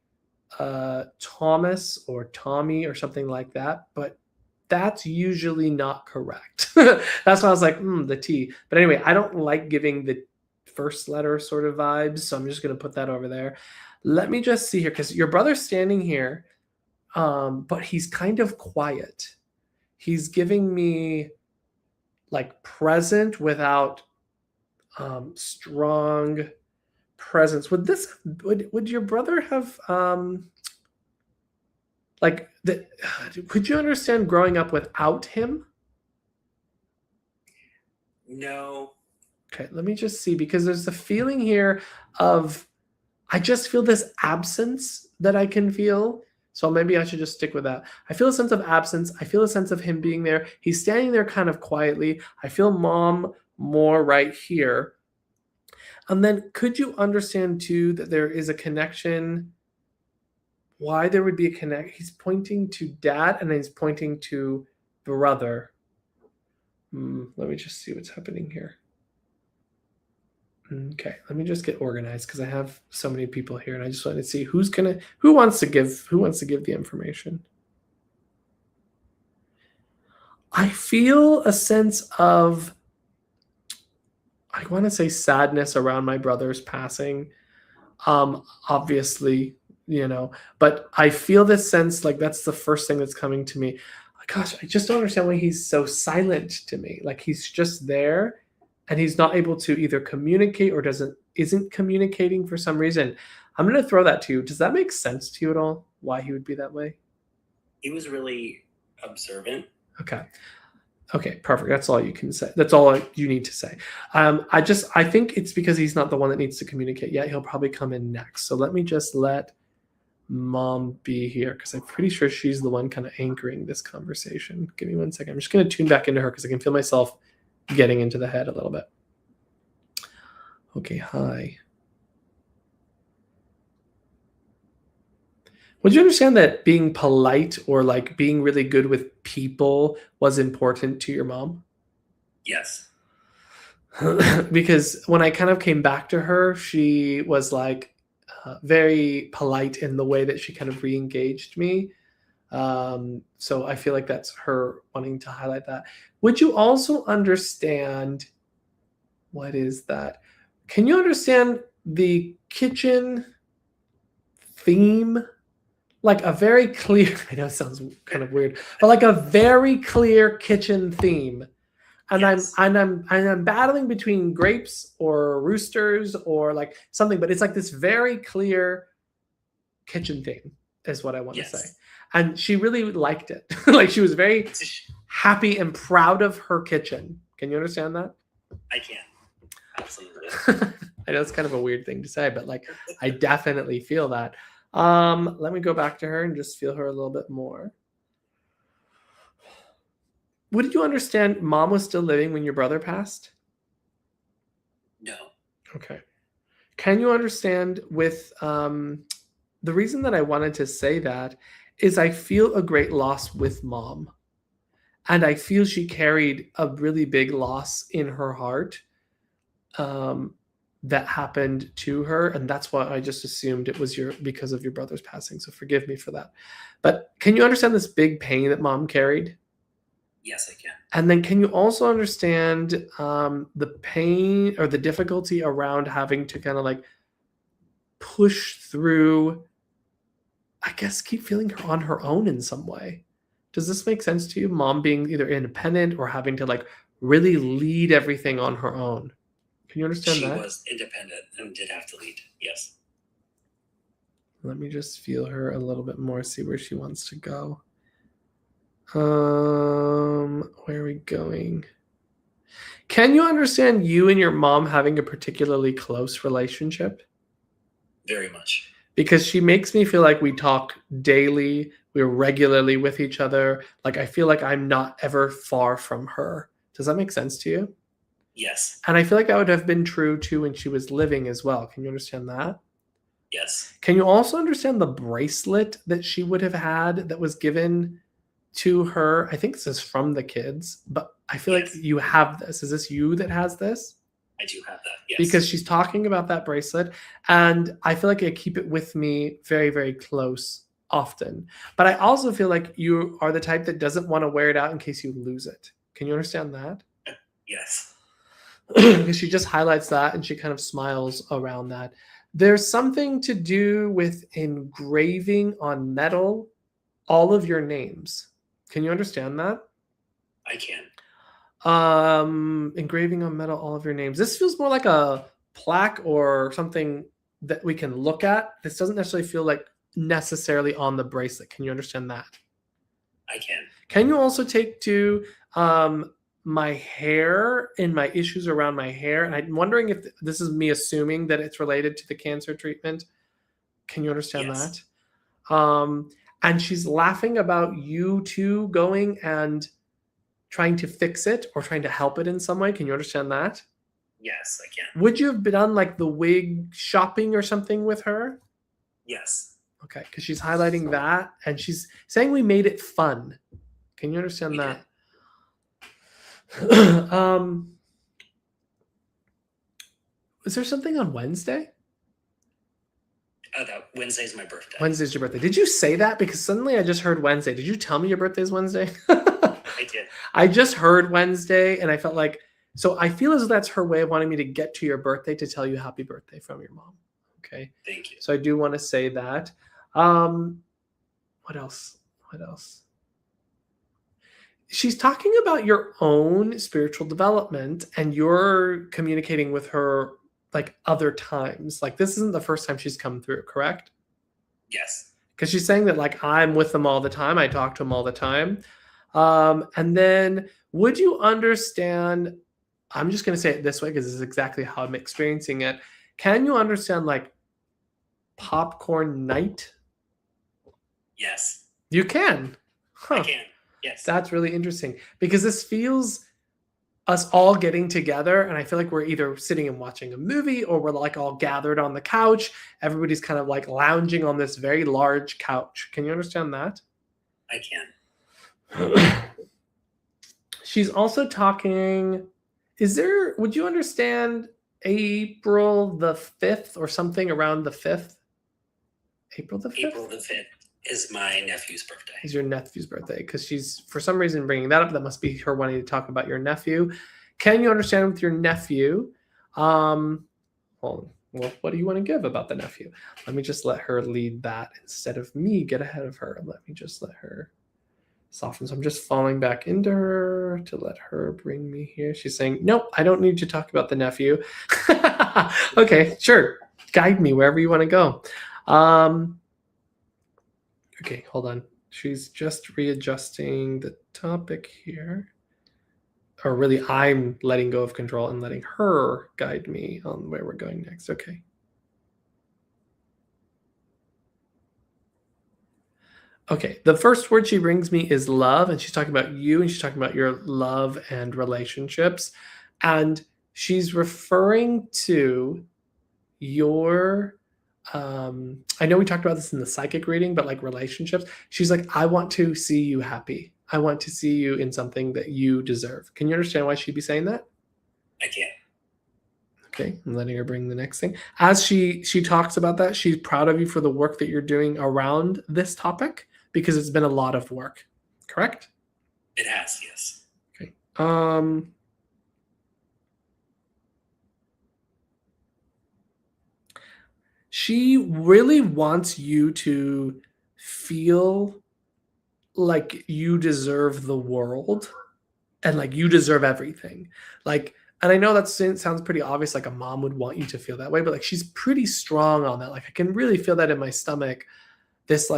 A: Thomas or Tommy or something like that, but that's usually not correct. That's why I was like, the T. But anyway, I don't like giving the first letter sort of vibes, so I'm just going to put that over there. Let me just see here, because your brother's standing here, but he's kind of quiet. He's giving me like present without strong presence. Would your brother have like the, could you understand growing up without him?
B: No.
A: Okay, let me just see, because there's a feeling here of, I just feel this absence that I can feel. So maybe I should just stick with that. I feel a sense of absence. I feel a sense of him being there. He's standing there kind of quietly. I feel mom more right here. And then could you understand too that there is a connection? Why there would be a connect? He's pointing to dad and then he's pointing to brother. Let me just see what's happening here. Okay, let me just get organized because I have so many people here and I just want to see who wants to give the information. I feel a sense of, I want to say sadness around my brother's passing. Obviously, but I feel this sense, like that's the first thing that's coming to me. Gosh, I just don't understand why he's so silent to me. Like he's just there and he's not able to either communicate or isn't communicating for some reason. I'm going to throw that to you. Does that make sense to you at all? Why he would be that way?
B: He was really observant.
A: Okay. Okay, perfect. That's all you can say. That's all you need to say. I think it's because he's not the one that needs to communicate yet. He'll probably come in next. So let me just let mom be here because I'm pretty sure she's the one kind of anchoring this conversation. Give me 1 second. I'm just going to tune back into her because I can feel myself getting into the head a little bit. Okay, hi. Would you understand that being polite or like being really good with people was important to your mom?
B: Yes.
A: Because when I kind of came back to her, she was like very polite in the way that she kind of re-engaged me. So I feel like that's her wanting to highlight that. Would you also understand what is that? Can you understand the kitchen theme? Like a very clear, I know it sounds kind of weird, but like a very clear kitchen theme. And
B: Yes.
A: I'm battling between grapes or roosters or like something, but it's like this very clear kitchen theme is what I want to say. And she really liked it. Like she was very happy and proud of her kitchen. Can you understand that?
B: I can. Absolutely.
A: I know it's kind of a weird thing to say, but like I definitely feel that. Let me go back to her and just feel her a little bit more. Would you understand mom was still living when your brother passed?
B: No.
A: Okay. Can you understand with the reason that I wanted to say that is I feel a great loss with mom. And I feel she carried a really big loss in her heart that happened to her. And that's why I just assumed it was because of your brother's passing. So forgive me for that. But can you understand this big pain that mom carried?
B: Yes, I can.
A: And then can you also understand the pain or the difficulty around having to kind of like push through, I guess, keep feeling her on her own in some way? Does this make sense to you? Mom being either independent or having to like really lead everything on her own. Can you understand that?
B: She was independent and did have to lead. Yes.
A: Let me just feel her a little bit more, see where she wants to go. Where are we going? Can you understand you and your mom having a particularly close relationship?
B: Very much.
A: Because she makes me feel like we talk daily, we're regularly with each other. Like I feel like I'm not ever far from her. Does that make sense to you?
B: Yes.
A: And I feel like that would have been true too when she was living as well. Can you understand that?
B: Yes.
A: Can you also understand the bracelet that she would have had that was given to her? I think this is from the kids, but I feel like you have this. Is this you that has this?
B: I do have that, yes.
A: Because she's talking about that bracelet, and I feel like I keep it with me very, very close often. But I also feel like you are the type that doesn't want to wear it out in case you lose it. Can you understand that?
B: Yes.
A: Because she just highlights that and she kind of smiles around that. There's something to do with engraving on metal all of your names. Can you understand that?
B: I can.
A: Engraving on metal all of your names. This feels more like a plaque or something that we can look at. This doesn't necessarily feel like necessarily on the bracelet. Can you understand that?
B: I can.
A: Can you also take to my hair and my issues around my hair? And I'm wondering if this is me assuming that it's related to the cancer treatment. Can you understand
B: Yes.
A: that? And she's laughing about you two going and trying to fix it or trying to help it in some way. Can you understand that?
B: Yes, I can.
A: Would you have done like the wig shopping or something with her?
B: Yes.
A: Okay, because she's highlighting that and she's saying we made it fun. Can you understand
B: We
A: that? Is there something on Wednesday?
B: That Wednesday's my birthday.
A: Wednesday's your birthday. Did you say that? Because suddenly I just heard Wednesday. Did you tell me your birthday's Wednesday?
B: I did.
A: I just heard Wednesday and I felt like, so I feel as though that's her way of wanting me to get to your birthday to tell you happy birthday from your mom. Okay.
B: Thank you.
A: So I do want to say that. What else? What else? she's talking about your own spiritual development, and you're communicating with her like other times. Like this isn't the first time she's come through, correct?
B: Yes.
A: Because she's saying that like I'm with them all the time. I talk to them all the time. And then would you understand? I'm just going to say it this way because this is exactly how I'm experiencing it. Can you understand like popcorn night?
B: Yes.
A: You can. Huh.
B: I can. Yes.
A: That's really interesting because this feels us all getting together, and I feel like we're either sitting and watching a movie or we're like all gathered on the couch. Everybody's kind of like lounging on this very large couch. Can you understand that?
B: I can.
A: She's also talking. Would you understand April the 5th or something around the 5th? April the 5th?
B: April the 5th is my nephew's birthday.
A: Is your nephew's birthday? Because she's, for some reason, bringing that up. That must be her wanting to talk about your nephew. Can you understand with your nephew? Well, what do you want to give about the nephew? Let me just let her lead that instead of me get ahead of her. Let me just let her soften. So I'm just falling back into her to let her bring me here. She's saying, nope, I don't need to talk about the nephew. Okay, sure. Guide me wherever you want to go. Okay, hold on. She's just readjusting the topic here. Or really, I'm letting go of control and letting her guide me on where we're going next. Okay. Okay, the first word she brings me is love, and she's talking about you, and she's talking about your love and relationships. And she's referring to your I know we talked about this in the psychic reading, but like relationships, she's like, I want to see you happy. I want to see you in something that you deserve. Can you understand why she'd be saying that?
B: I can.
A: Okay, I'm letting her bring the next thing. As she talks about that, she's proud of you for the work that you're doing around this topic because it's been a lot of work. Correct?
B: It has, yes.
A: Okay. She really wants you to feel like you deserve the world and like you deserve everything. Like, and I know that sounds pretty obvious, like a mom would want you to feel that way, but like she's pretty strong on that. Like I can really feel that in my stomach, this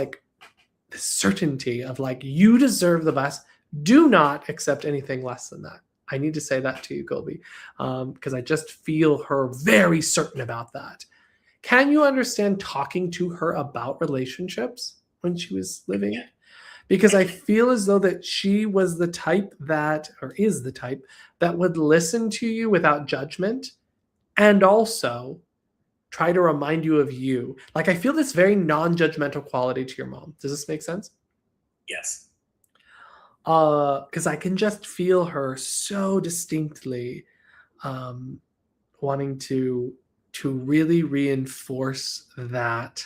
A: certainty of like you deserve the best. Do not accept anything less than that. I need to say that to you, Colby, because I just feel her very certain about that. Can you understand talking to her about relationships when she was living?
B: Yeah.
A: Because I feel as though that she was the type that, or is the type that would listen to you without judgment and also try to remind you of you. Like I feel this very non-judgmental quality to your mom. Does this make sense?
B: Yes.
A: Because I can just feel her so distinctly wanting to really reinforce that,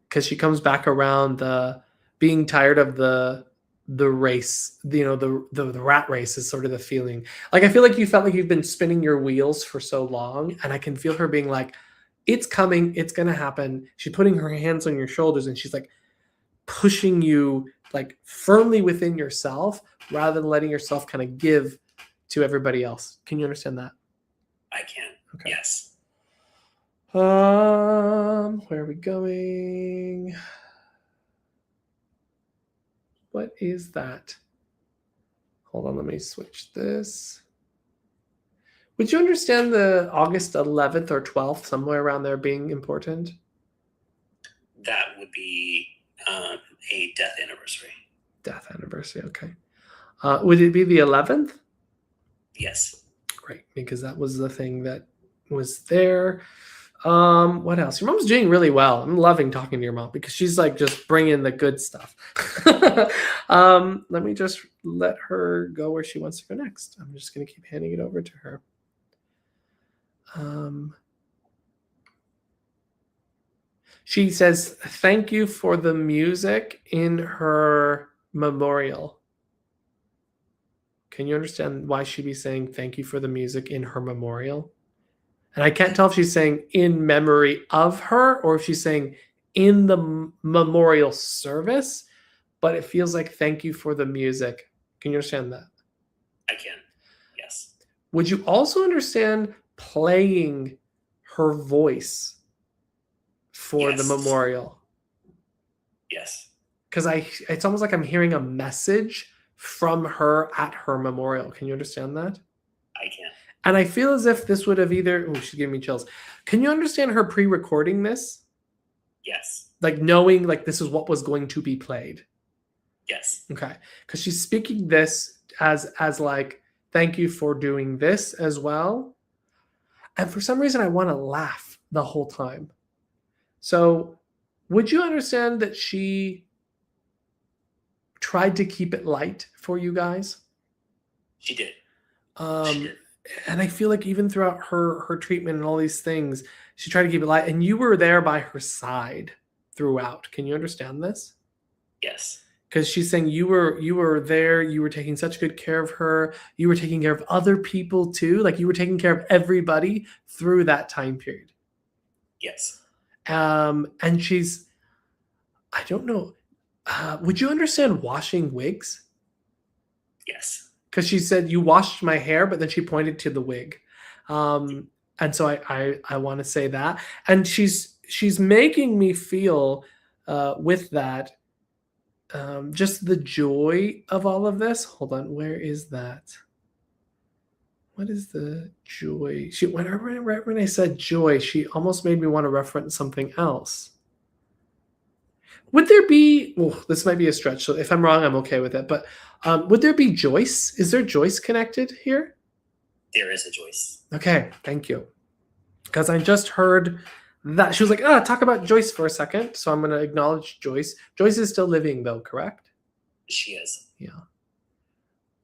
A: because she comes back around the being tired of the race, the rat race is sort of the feeling. Like I feel like you felt like you've been spinning your wheels for so long, and I can feel her being like, it's coming, it's gonna happen. She's putting her hands on your shoulders and she's like pushing you like firmly within yourself rather than letting yourself kind of give to everybody else. Can you understand that?
B: I can.
A: Okay.
B: Yes.
A: Where are we going? What is that? Hold on, let me switch this. Would you understand the August 11th or 12th, somewhere around there, being important?
B: That would be a death anniversary.
A: Death anniversary, okay. Would it be the 11th?
B: Yes.
A: Great, because that was the thing that was there. What else? Your mom's doing really well. I'm loving talking to your mom because she's like just bringing the good stuff. Let me just let her go where she wants to go next. I'm just going to keep handing it over to her. She says, thank you for the music in her memorial. Can you understand why she'd be saying thank you for the music in her memorial? And I can't tell if she's saying in memory of her or if she's saying in the memorial service, but it feels like thank you for the music. Can you understand that?
B: I can. Yes.
A: Would you also understand playing her voice for the
B: Yes.
A: memorial?
B: Yes.
A: Because it's almost like I'm hearing a message from her at her memorial. Can you understand that?
B: I can.
A: And I feel as if this would have either, oh, she's giving me chills. Can you understand her pre-recording this?
B: Yes.
A: Like knowing like this is what was going to be played.
B: Yes.
A: Okay. Because she's speaking this as like, thank you for doing this as well. And for some reason I want to laugh the whole time. So would you understand that she tried to keep it light for you guys?
B: She did.
A: She did. And I feel like even throughout her treatment and all these things, she tried to keep it light, and you were there by her side throughout. Can you understand this?
B: Yes.
A: Because she's saying you were there, you were taking such good care of her, you were taking care of other people too, like you were taking care of everybody through that time period.
B: Yes.
A: And she's, I don't know, would you understand washing wigs?
B: Yes.
A: Because she said you washed my hair, but then she pointed to the wig, and so I want to say that, and she's making me feel with that just the joy of all of this. Hold on, where is that? What is the joy? She right when I said joy, she almost made me want to reference something else. Would there be? Oh, this might be a stretch. So if I'm wrong, I'm okay with it. But would there be Joyce? Is there Joyce connected here?
B: There is a Joyce.
A: Okay, thank you. Because I just heard that she was like, talk about Joyce for a second. So I'm going to acknowledge Joyce. Joyce is still living, though, correct?
B: She is.
A: Yeah.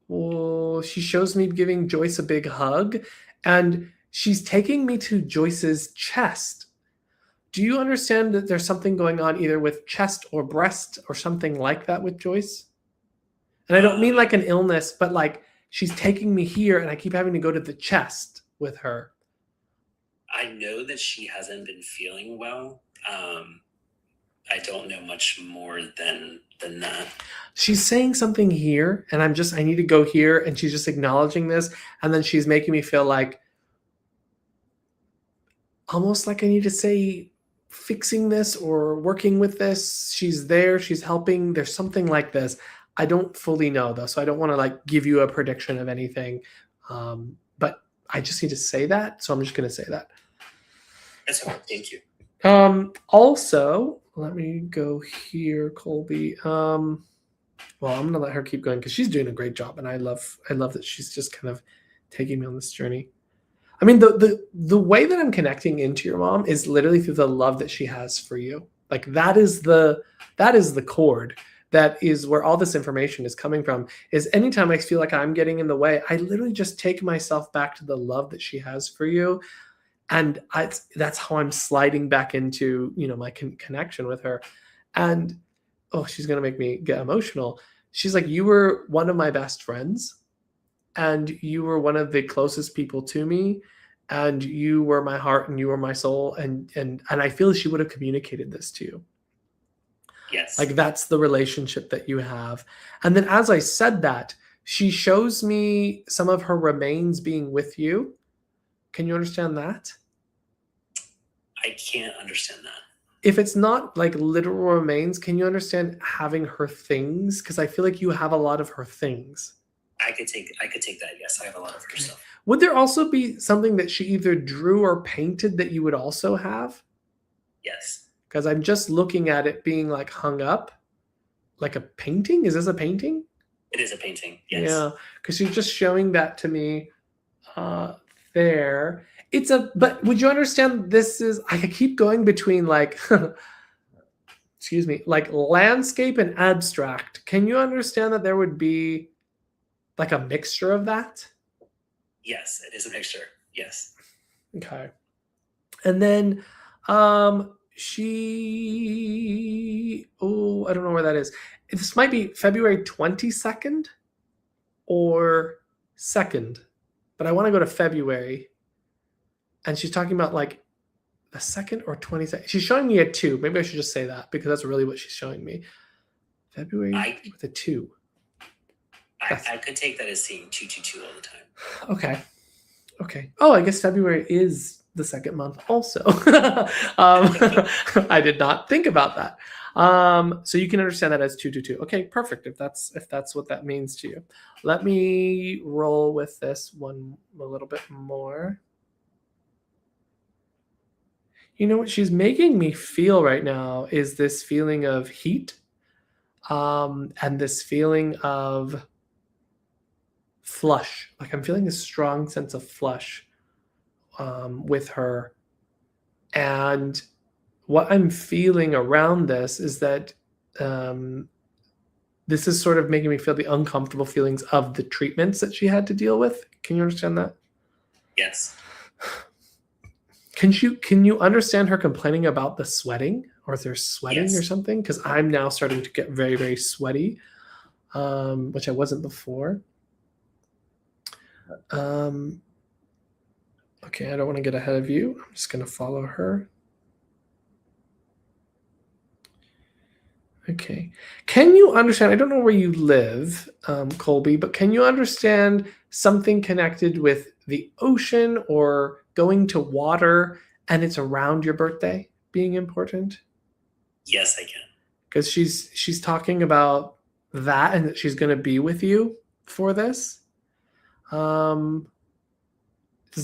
A: Well, she shows me giving Joyce a big hug, and she's taking me to Joyce's chest. Do you understand that there's something going on either with chest or breast or something like that with Joyce? And I don't mean like an illness, but like she's taking me here and I keep having to go to the chest with her.
B: I know that she hasn't been feeling well. I don't know much more than that.
A: She's saying something here and I need to go here, and she's just acknowledging this, and then she's making me feel like almost like I need to say fixing this or working with this. She's there, she's helping. There's something like this. I don't fully know though, so I don't want to like give you a prediction of anything. But I just need to say that, so I'm just going to say that.
B: That's all right. Thank you.
A: Also, let me go here, Colby. Well, I'm going to let her keep going because she's doing a great job, and I love that she's just kind of taking me on this journey. I mean, the way that I'm connecting into your mom is literally through the love that she has for you. Like that is the chord. That is where all this information is coming from. Is anytime I feel like I'm getting in the way, I literally just take myself back to the love that she has for you, and that's how I'm sliding back into my connection with her. And oh, she's gonna make me get emotional. She's like, you were one of my best friends, and you were one of the closest people to me, and you were my heart and you were my soul, and I feel she would have communicated this to you.
B: Yes.
A: Like that's the relationship that you have. And then as I said that, she shows me some of her remains being with you. Can you understand that?
B: I can't understand that.
A: If it's not like literal remains, can you understand having her things? Because I feel like you have a lot of her things.
B: I could take that. Yes, I have a lot of her stuff.
A: Would there also be something that she either drew or painted that you would also have?
B: Yes.
A: Because I'm just looking at it being like hung up, like a painting. Is this a painting?
B: It is a painting. Yes.
A: Yeah, because she's just showing that to me there. But would you understand this is, I keep going between like, excuse me, like landscape and abstract. Can you understand that there would be like a mixture of that?
B: Yes, it is a mixture. Yes.
A: Okay. And then I don't know where that is. This might be February 22nd or 2nd, but I want to go to February. And she's talking about like the 2nd or 22nd. She's showing me a 2. Maybe I should just say that because that's really what she's showing me. February with a 2.
B: I could take that as seeing 222 all the time.
A: Okay. Oh, I guess February is the second month also. I did not think about that. So you can understand that as 222. Okay, perfect. If that's what that means to you. Let me roll with this one a little bit more. You know what she's making me feel right now is this feeling of heat, and this feeling of flush. Like I'm feeling a strong sense of flush with her. And what I'm feeling around this is that this is sort of making me feel the uncomfortable feelings of the treatments that she had to deal with. Can you understand that?
B: Yes.
A: Can you understand her complaining about the sweating, or if there's sweating or something? Because I'm now starting to get very, very sweaty, which I wasn't before. Okay, I don't want to get ahead of you. I'm just going to follow her. Okay. Can you understand? I don't know where you live, Colby, but can you understand something connected with the ocean or going to water, and it's around your birthday being important?
B: Yes, I can.
A: Because she's talking about that, and that she's going to be with you for this. Does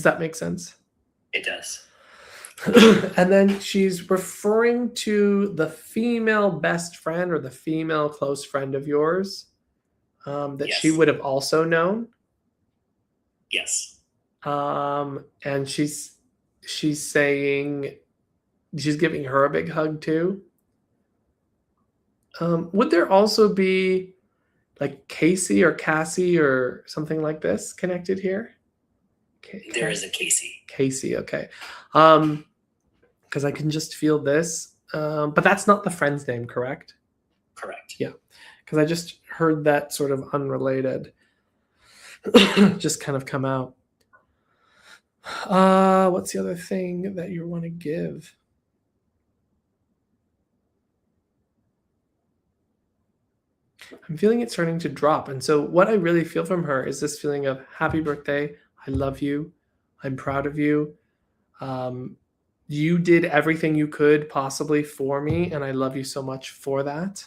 A: that make sense?
B: It does.
A: And then she's referring to the female best friend or the female close friend of yours that she would have also known.
B: Yes.
A: And she's saying she's giving her a big hug too. Would there also be like Casey or Cassie or something like this connected here?
B: There is a Casey.
A: Casey, okay. Because I can just feel this. But that's not the friend's name, correct?
B: Correct.
A: Yeah. Because I just heard that sort of unrelated just kind of come out. What's the other thing that you want to give? I'm feeling it starting to drop. And so what I really feel from her is this feeling of happy birthday. I love you. I'm proud of you. You did everything you could possibly for me, and I love you so much for that.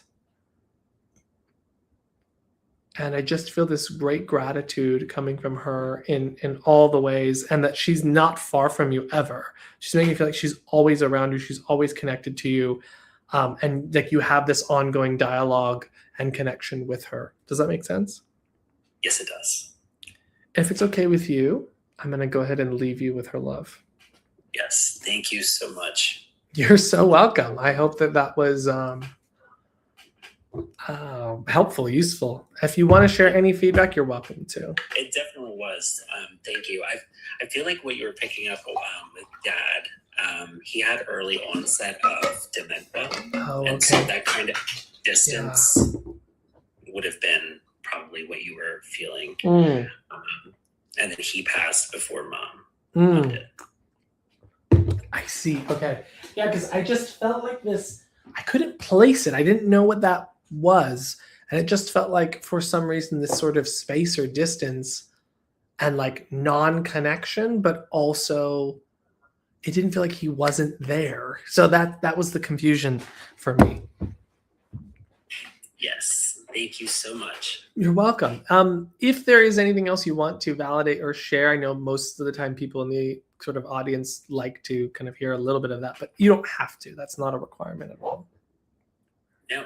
A: And I just feel this great gratitude coming from her in all the ways, and that she's not far from you ever. She's making you feel like she's always around you. She's always connected to you. And like you have this ongoing dialogue and connection with her. Does that make sense?
B: Yes, it does.
A: If it's okay with you, I'm going to go ahead and leave you with her love.
B: Yes. Thank you so much.
A: You're so welcome. I hope that was helpful, useful. If you want to share any feedback, you're welcome to.
B: It definitely was. Thank you. I feel like what you were picking up with Dad, he had early onset of dementia.
A: Oh,
B: and
A: okay.
B: so that kind of distance would have been probably what you were feeling. And then he passed before Mom did.
A: I see. Okay. Yeah, because I just felt like this. I couldn't place it. I didn't know what that was. And it just felt like for some reason this sort of space or distance and like non-connection, but also it didn't feel like he wasn't there. So that was the confusion for me.
B: Yes. Thank you so much.
A: You're welcome. If there is anything else you want to validate or share, I know most of the time people in the sort of audience like to kind of hear a little bit of that, but you don't have to. That's not a requirement at all.
B: No,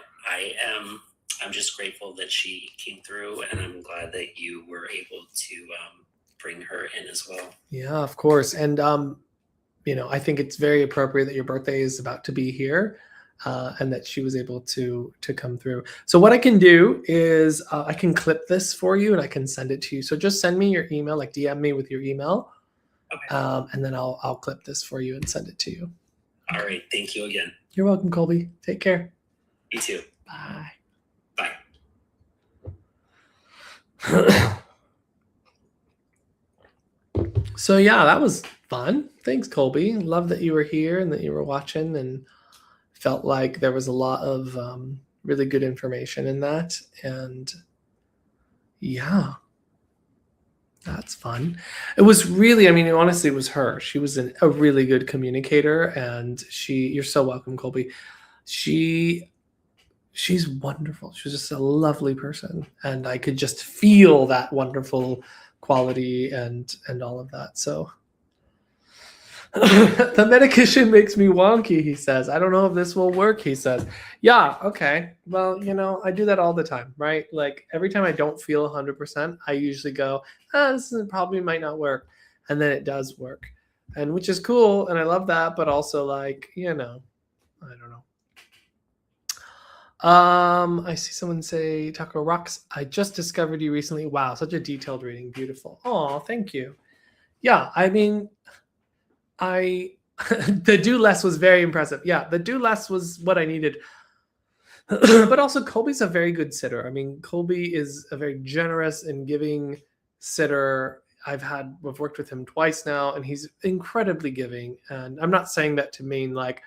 B: I'm just grateful that she came through, and I'm glad that you were able to bring her in as well.
A: Yeah, of course. And, I think it's very appropriate that your birthday is about to be here. And that she was able to come through. So what I can do is I can clip this for you and I can send it to you. So just send me your email, like DM me with your email. Okay. And then I'll clip this for you and send it to you.
B: All right. Thank you again.
A: You're welcome, Colby. Take care.
B: You too.
A: Bye.
B: Bye.
A: So yeah, that was fun. Thanks, Colby. Love that you were here and that you were watching, and felt like there was a lot of really good information in that. And yeah, that's fun. It was really, I mean, honestly, it was her. She was a really good communicator, and you're so welcome, Colby. She's wonderful. She was just a lovely person, and I could just feel that wonderful quality and all of that. So the medication makes me wonky, he says. I don't know if this will work, he says. Yeah, okay. Well, I do that all the time, right? Like every time I don't feel 100%, I usually go, this probably might not work. And then it does work. And which is cool. And I love that. But also like, I don't know. I see someone say, Taco Rocks, I just discovered you recently. Wow, such a detailed reading. Beautiful. Oh, thank you. Yeah, I mean, the do less was very impressive. Yeah, the do less was what I needed. But also Colby's a very good sitter. I mean, Colby is a very generous and giving sitter. I've worked with him twice now, and he's incredibly giving. And I'm not saying that to mean like,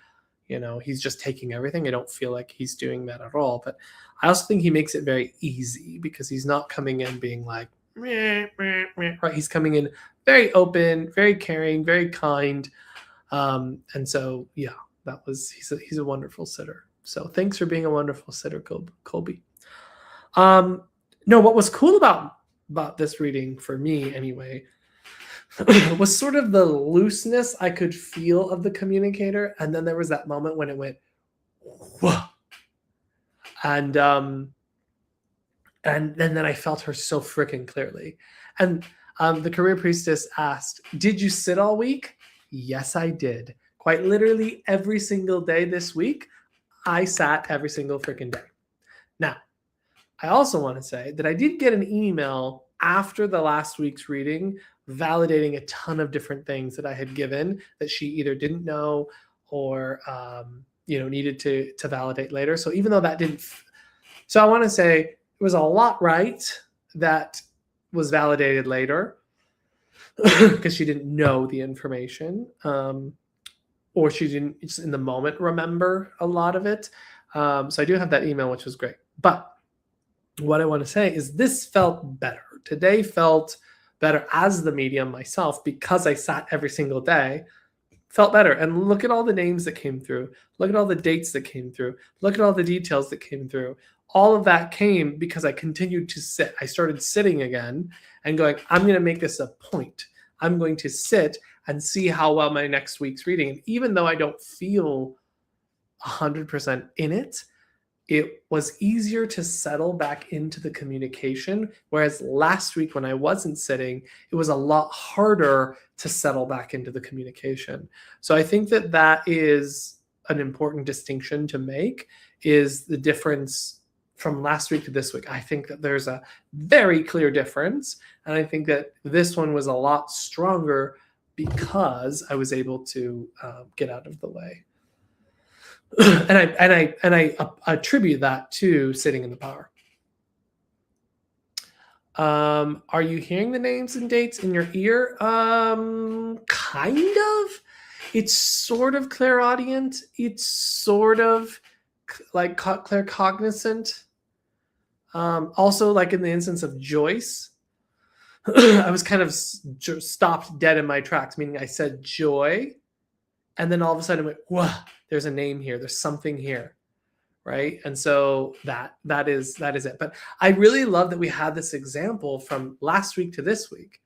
A: he's just taking everything. I don't feel like he's doing that at all. But I also think he makes it very easy because he's not coming in being like, meh, meh, meh, right? He's coming in very open, very caring, very kind. And so, yeah, he's a wonderful sitter. So thanks for being a wonderful sitter, Colby. No, what was cool about this reading for me anyway, was sort of the looseness I could feel of the communicator. And then there was that moment when it went, whoa. And then I felt her so freaking clearly. And the career priestess asked, did you sit all week? Yes, I did. Quite literally every single day this week, I sat every single freaking day. Now, I also want to say that I did get an email after the last week's reading validating a ton of different things that I had given that she either didn't know or needed to validate later. So even though that didn't, so I want to say it was a lot right that was validated later because she didn't know the information, or she didn't just in the moment remember a lot of it. So I do have that email, which was great. But what I want to say is this felt better. Today felt better as the medium myself because I sat every single day. Felt better. And look at all the names that came through. Look at all the dates that came through. Look at all the details that came through. All of that came because I continued to sit. I started sitting again and going, I'm going to make this a point. I'm going to sit and see how well my next week's reading. And even though I don't feel 100% in it, it was easier to settle back into the communication. Whereas last week when I wasn't sitting, it was a lot harder to settle back into the communication. So I think that is an important distinction to make, is the difference from last week to this week. I think that there's a very clear difference. And I think that this one was a lot stronger because I was able to get out of the way. And I attribute that to sitting in the power. Are you hearing the names and dates in your ear? Kind of. It's sort of clairaudient. It's sort of like claircognizant. Also, like in the instance of Joyce, I was kind of stopped dead in my tracks, meaning I said joy, and then all of a sudden I went, whoa, there's a name here. There's something here, right? And so that is it. But I really love that we had this example from last week to this week,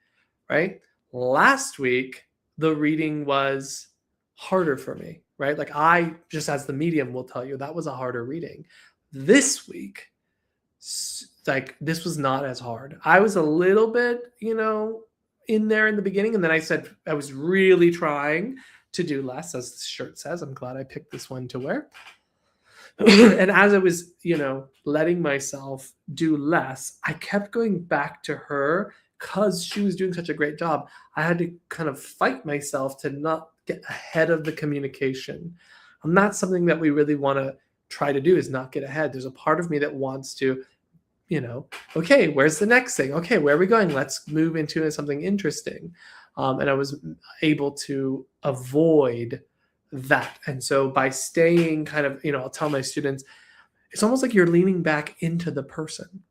A: right? Last week, the reading was harder for me, right? Like I, just as the medium will tell you, that was a harder reading. This week, like this was not as hard. I was a little bit, in there in the beginning. And then I said, I was really trying to do less, as the shirt says. I'm glad I picked this one to wear. And as I was, letting myself do less, I kept going back to her because she was doing such a great job. I had to kind of fight myself to not get ahead of the communication. And that's something that we really want to try to do, is not get ahead. There's a part of me that wants to, okay, where's the next thing? Okay, where are we going? Let's move into something interesting. And I was able to avoid that. And so by staying kind of, I'll tell my students, it's almost like you're leaning back into the person.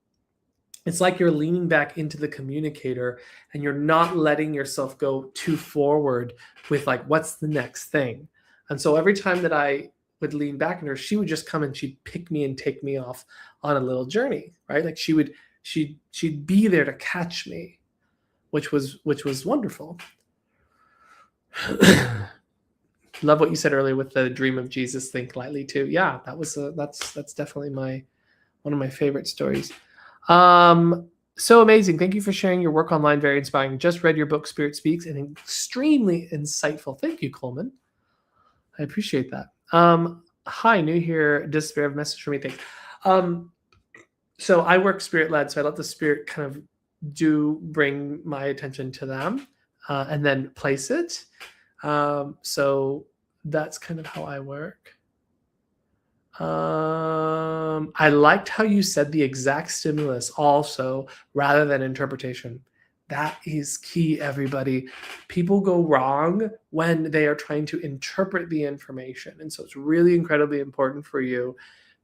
A: It's like you're leaning back into the communicator and you're not letting yourself go too forward with like, what's the next thing? And so every time that I would lean back into her, she would just come and she'd pick me and take me off on a little journey, right? Like she'd be there to catch me, which was wonderful. Love what you said earlier with the dream of Jesus, think lightly too. Yeah, that's definitely one of my favorite stories. So amazing. Thank you for sharing your work online. Very inspiring. Just read your book, Spirit Speaks, and extremely insightful. Thank you, Coleman. I appreciate that. Hi, new here. Despair of message for me. Thanks. So I work spirit led, so I let the spirit kind of bring my attention to them and then place it. So that's kind of how I work. I liked how you said the exact stimulus also rather than interpretation. That is key, everybody. People go wrong when they are trying to interpret the information. And so it's really incredibly important for you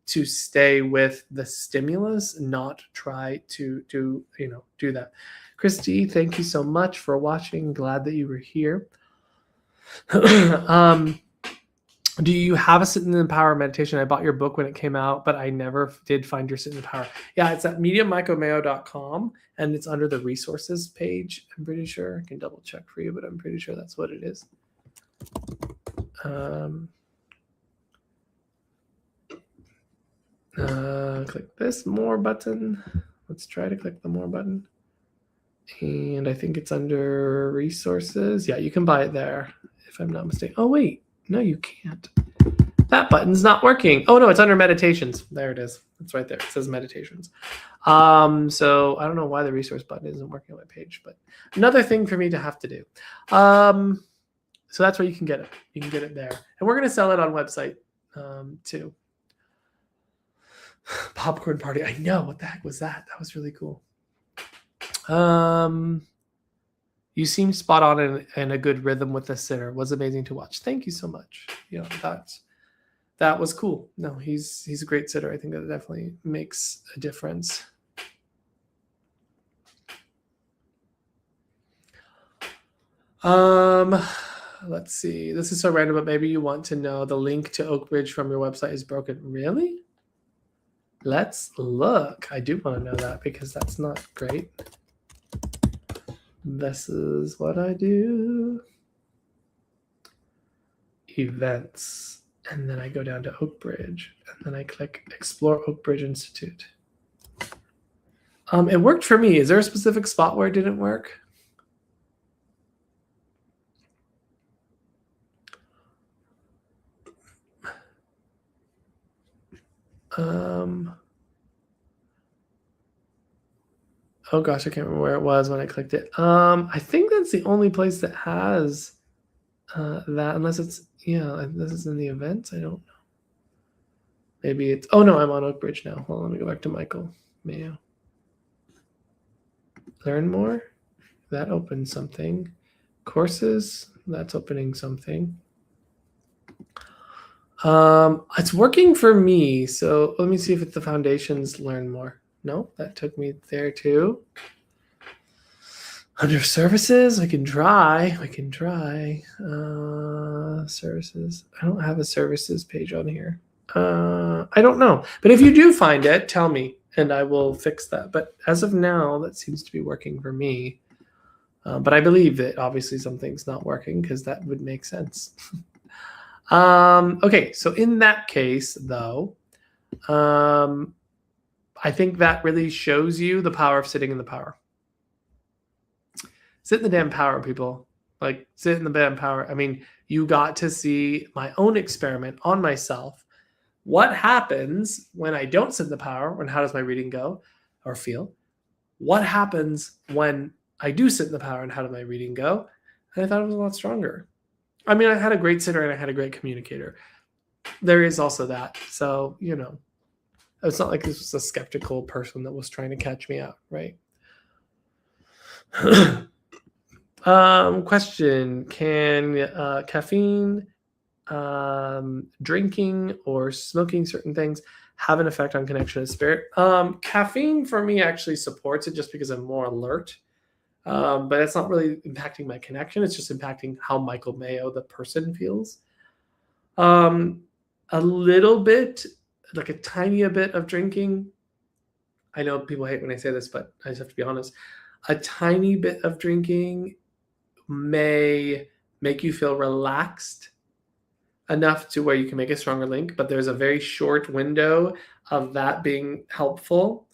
A: to stay with the stimulus, not try to do that. Christy, thank you so much for watching. Glad that you were here. Do you have a sit in the power meditation? I bought your book when it came out, but I never did find your sit in the power. Yeah, it's at mediummicromayo.com and it's under the resources page. I'm pretty sure. I can double check for you, but I'm pretty sure that's what it is. Click this more button. Let's try to click the more button. And I think it's under resources. Yeah, you can buy it there if I'm not mistaken. Oh, wait. No, you can't. That button's not working. Oh, no, it's under meditations. There it is. It's right there. It says meditations. So I don't know why the resource button isn't working on my page, but another thing for me to have to do. So that's where you can get it. You can get it there. And we're going to sell it on website too. Popcorn party. I know. What the heck was that? That was really cool. You seem spot on and a good rhythm with the sitter. It was amazing to watch. Thank you so much. That was cool. No, he's a great sitter. I think that definitely makes a difference. Let's see. This is so random, but maybe you want to know the link to Oakbridge from your website is broken. Really? Let's look. I do want to know that because that's not great. This is what I do. Events. And then I go down to Oakbridge. And then I click Explore Oakbridge Institute. It worked for me. Is there a specific spot where it didn't work? Oh gosh, I can't remember where it was when I clicked it. I think that's the only place that has that, unless it's, this is in the events. I don't know. Maybe it's, oh no, I'm on Oakbridge now. Hold on, let me go back to Michael Mayo. Learn more. That opens something. Courses, that's opening something. It's working for me. So let me see if it's the foundations learn more. No, that took me there too. Under services, I can try. Services. I don't have a services page on here. I don't know. But if you do find it, tell me and I will fix that. But as of now, that seems to be working for me. But I believe that obviously something's not working because that would make sense. Okay, so in that case, though, I think that really shows you the power of sitting in the power. Sit in the damn power, people. Like, sit in the damn power. I mean, you got to see my own experiment on myself. What happens when I don't sit in the power? And how does my reading go or feel? What happens when I do sit in the power and how did my reading go? And I thought it was a lot stronger. I mean, I had a great sitter and I had a great communicator. There is also that. So, it's not like this was a skeptical person that was trying to catch me out, right? Question: can caffeine, drinking, or smoking certain things have an effect on connection to spirit. Caffeine for me actually supports it just because I'm more alert. But it's not really impacting my connection. It's just impacting how Michael Mayo, the person, feels. A little bit, like a tiny bit of drinking. I know people hate when I say this, but I just have to be honest. A tiny bit of drinking may make you feel relaxed enough to where you can make a stronger link, but there's a very short window of that being helpful.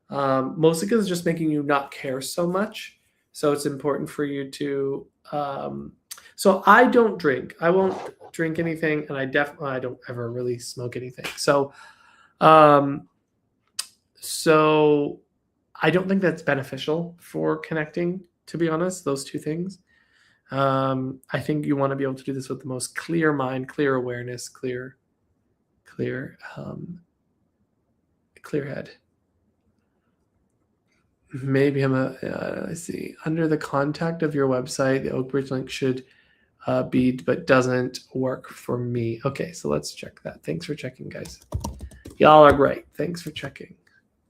A: Mostly because it's just making you not care so much. So it's important for you to. So I don't drink. I won't drink anything, and I don't ever really smoke anything. So I don't think that's beneficial for connecting. To be honest, those two things. I think you want to be able to do this with the most clear mind, clear awareness, clear head. Maybe I see. Under the contact of your website, the Oakbridge link should be, but doesn't work for me. Okay, so let's check that. Thanks for checking, guys. Y'all are great. Thanks for checking.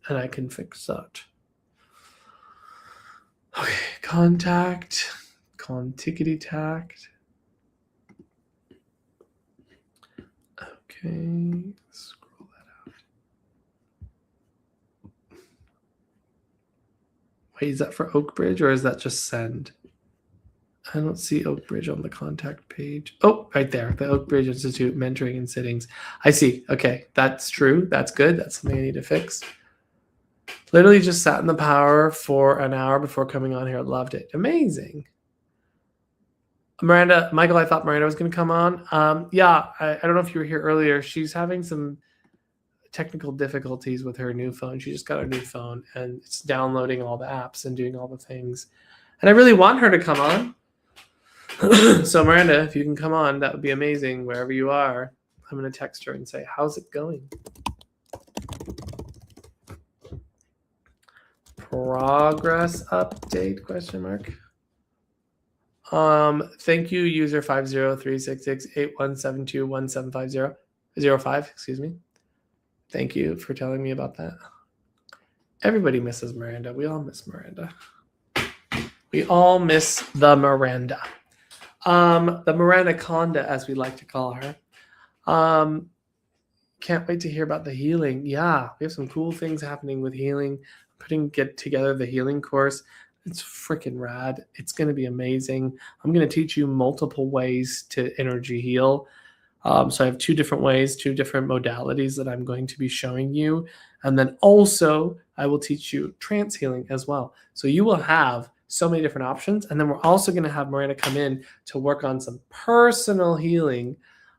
A: And I can fix that. Okay, contact. Contickety tact. Okay, scroll that out. Wait, is that for Oakbridge or is that just send? I don't see Oakbridge on the contact page. Oh, right there. The Oakbridge Institute mentoring and sittings. I see. Okay, that's true. That's good. That's something I need to fix. Literally just sat in the power for an hour before coming on here. Loved it. Amazing. Miranda, Michael, I thought Miranda was going to come on. Yeah, I don't know if you were here earlier. She's having some technical difficulties with her new phone. She just got a new phone and it's downloading all the apps and doing all the things. And I really want her to come on. So Miranda, if you can come on, that would be amazing. Wherever you are, I'm going to text her and say, how's it going? Progress update, question mark. Thank you, user 503668172175005, excuse me. Thank you for telling me about that. Everybody misses Miranda. We all miss Miranda. We all miss the Miranda. The Miranda Conda, as we like to call her. Can't wait to hear about the healing. Yeah, we have some cool things happening with healing. Get together the healing course. It's freaking rad. It's going to be amazing. I'm going to teach you multiple ways to energy heal. So I have 2 different ways, 2 different modalities that I'm going to be showing you. And then also I will teach you trance healing as well. So you will have so many different options. And then we're also going to have Miranda come in to work on some personal healing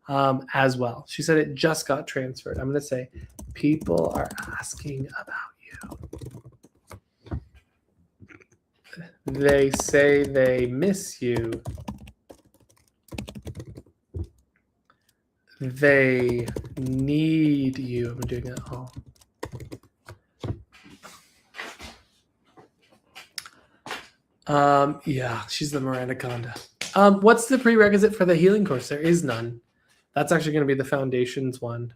A: as well. She said it just got transferred. I'm going to say, people are asking about you. They say they miss you. They need you. I'm doing it all. Yeah, she's the Miranda Conda. What's the prerequisite for the healing course? There is none. That's actually going to be the foundations one.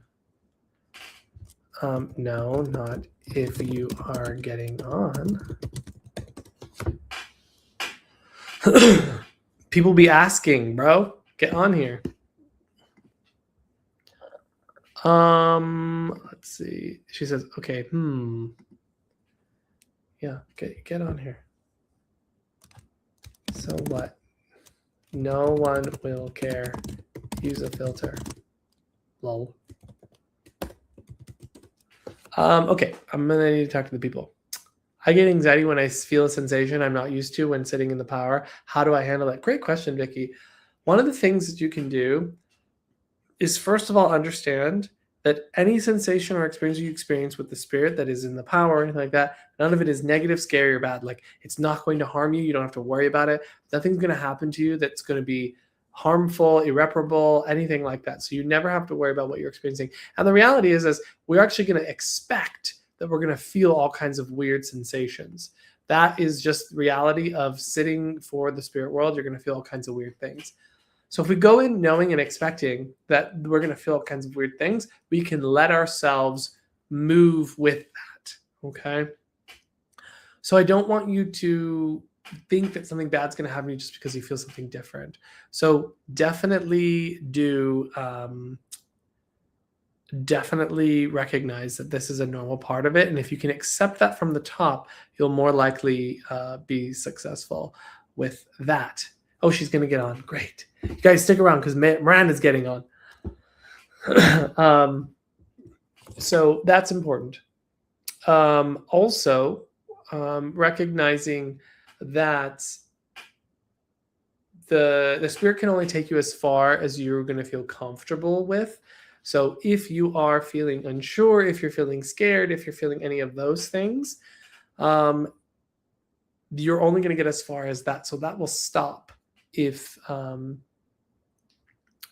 A: No, not if you are getting on. People be asking, bro. Get on here. Let's see. She says, okay, Yeah, get on here. So what? No one will care. Use a filter. Lol. Okay, I'm gonna need to talk to the people. I get anxiety when I feel a sensation I'm not used to when sitting in the power. How do I handle that? Great question, Vicky. One of the things that you can do is, first of all, understand that any sensation or experience you experience with the spirit that is in the power or anything like that, none of it is negative, scary, or bad. Like, it's not going to harm you. You don't have to worry about it. Nothing's going to happen to you that's going to be harmful, irreparable, anything like that. So you never have to worry about what you're experiencing. And the reality is we're actually going to expect that we're going to feel all kinds of weird sensations. That is just reality of sitting for the spirit world. You're going to feel all kinds of weird things. So if we go in knowing and expecting that we're going to feel all kinds of weird things, we can let ourselves move with that. Okay. So I don't want you to think that something bad's going to happen to you just because you feel something different. So definitely definitely recognize that this is a normal part of it. And if you can accept that from the top, you'll more likely be successful with that. Oh, she's going to get on. Great. You guys stick around because Miranda's getting on. So that's important. Also, recognizing that the spirit can only take you as far as you're going to feel comfortable with. So if you are feeling unsure, if you're feeling scared, if you're feeling any of those things, you're only going to get as far as that. So that will stop if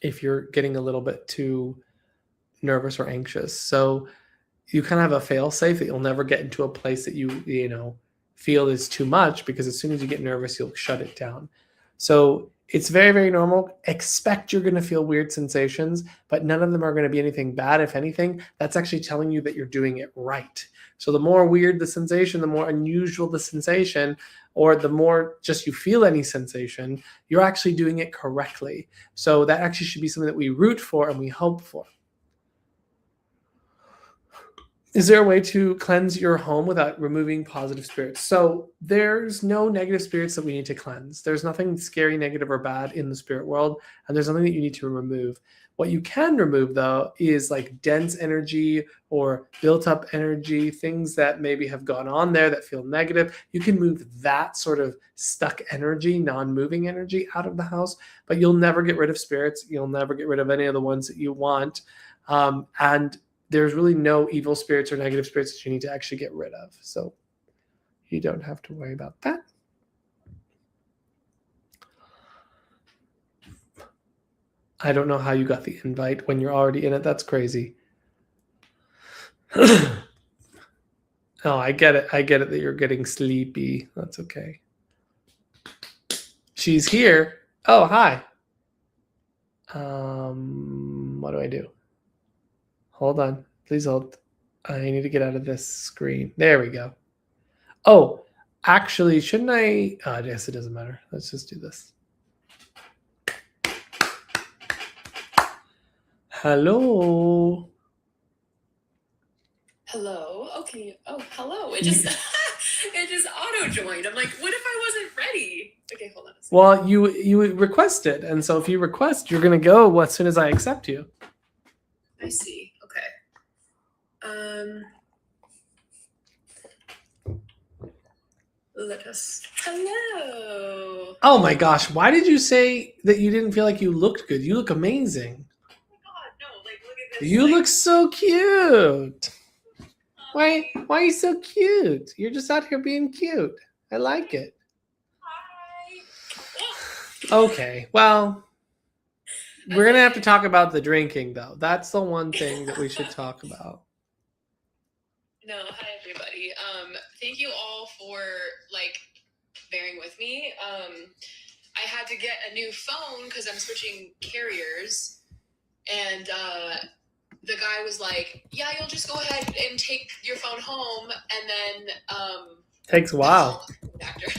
A: you're getting a little bit too nervous or anxious. So you kind of have a fail safe that you'll never get into a place that you know feel is too much, because as soon as you get nervous, you'll shut it down. So it's very, very normal. Expect you're going to feel weird sensations, but none of them are going to be anything bad. If anything, that's actually telling you that you're doing it right. So the more weird the sensation, the more unusual the sensation, or the more just you feel any sensation, you're actually doing it correctly. So that actually should be something that we root for and we hope for. Is there a way to cleanse your home without removing positive spirits? So there's no negative spirits that we need to cleanse. There's nothing scary, negative, or bad in the spirit world, and there's nothing that you need to remove. What you can remove, though, is like dense energy or built up energy, things that maybe have gone on there that feel negative. You can move that sort of stuck energy, non-moving energy out of the house, but you'll never get rid of spirits. You'll never get rid of any of the ones that you want. And there's really no evil spirits or negative spirits that you need to actually get rid of. So you don't have to worry about that. I don't know how you got the invite when you're already in it. That's crazy. Oh, I get it. I get it that you're getting sleepy. That's okay. She's here. Oh, hi. What do I do? Hold on. Please hold. I need to get out of this screen. There we go. Oh, actually, shouldn't I? I guess it doesn't matter. Let's just do this. Hello.
C: Hello. Okay. Oh, hello. It just it just auto joined. I'm like, what if I wasn't ready? Okay, hold on a second.
A: Well, you requested, and so if you request, you're gonna go as soon as I accept you.
C: I see. Okay. Let us. Hello.
A: Oh my gosh! Why did you say that you didn't feel like you looked good? You look amazing.
C: Oh my god, no! Like, look at this.
A: You
C: like,
A: look so cute. Why are you so cute? You're just out here being cute. I like it.
C: Hi.
A: Okay, well, we're gonna have to talk about the drinking, though. That's the one thing that we should talk about.
C: No, hi everybody. Thank you all for like bearing with me. I had to get a new phone because I'm switching carriers, and the guy was like, "Yeah, you'll just go ahead and take your phone home, and then
A: Takes a while.
C: Actor.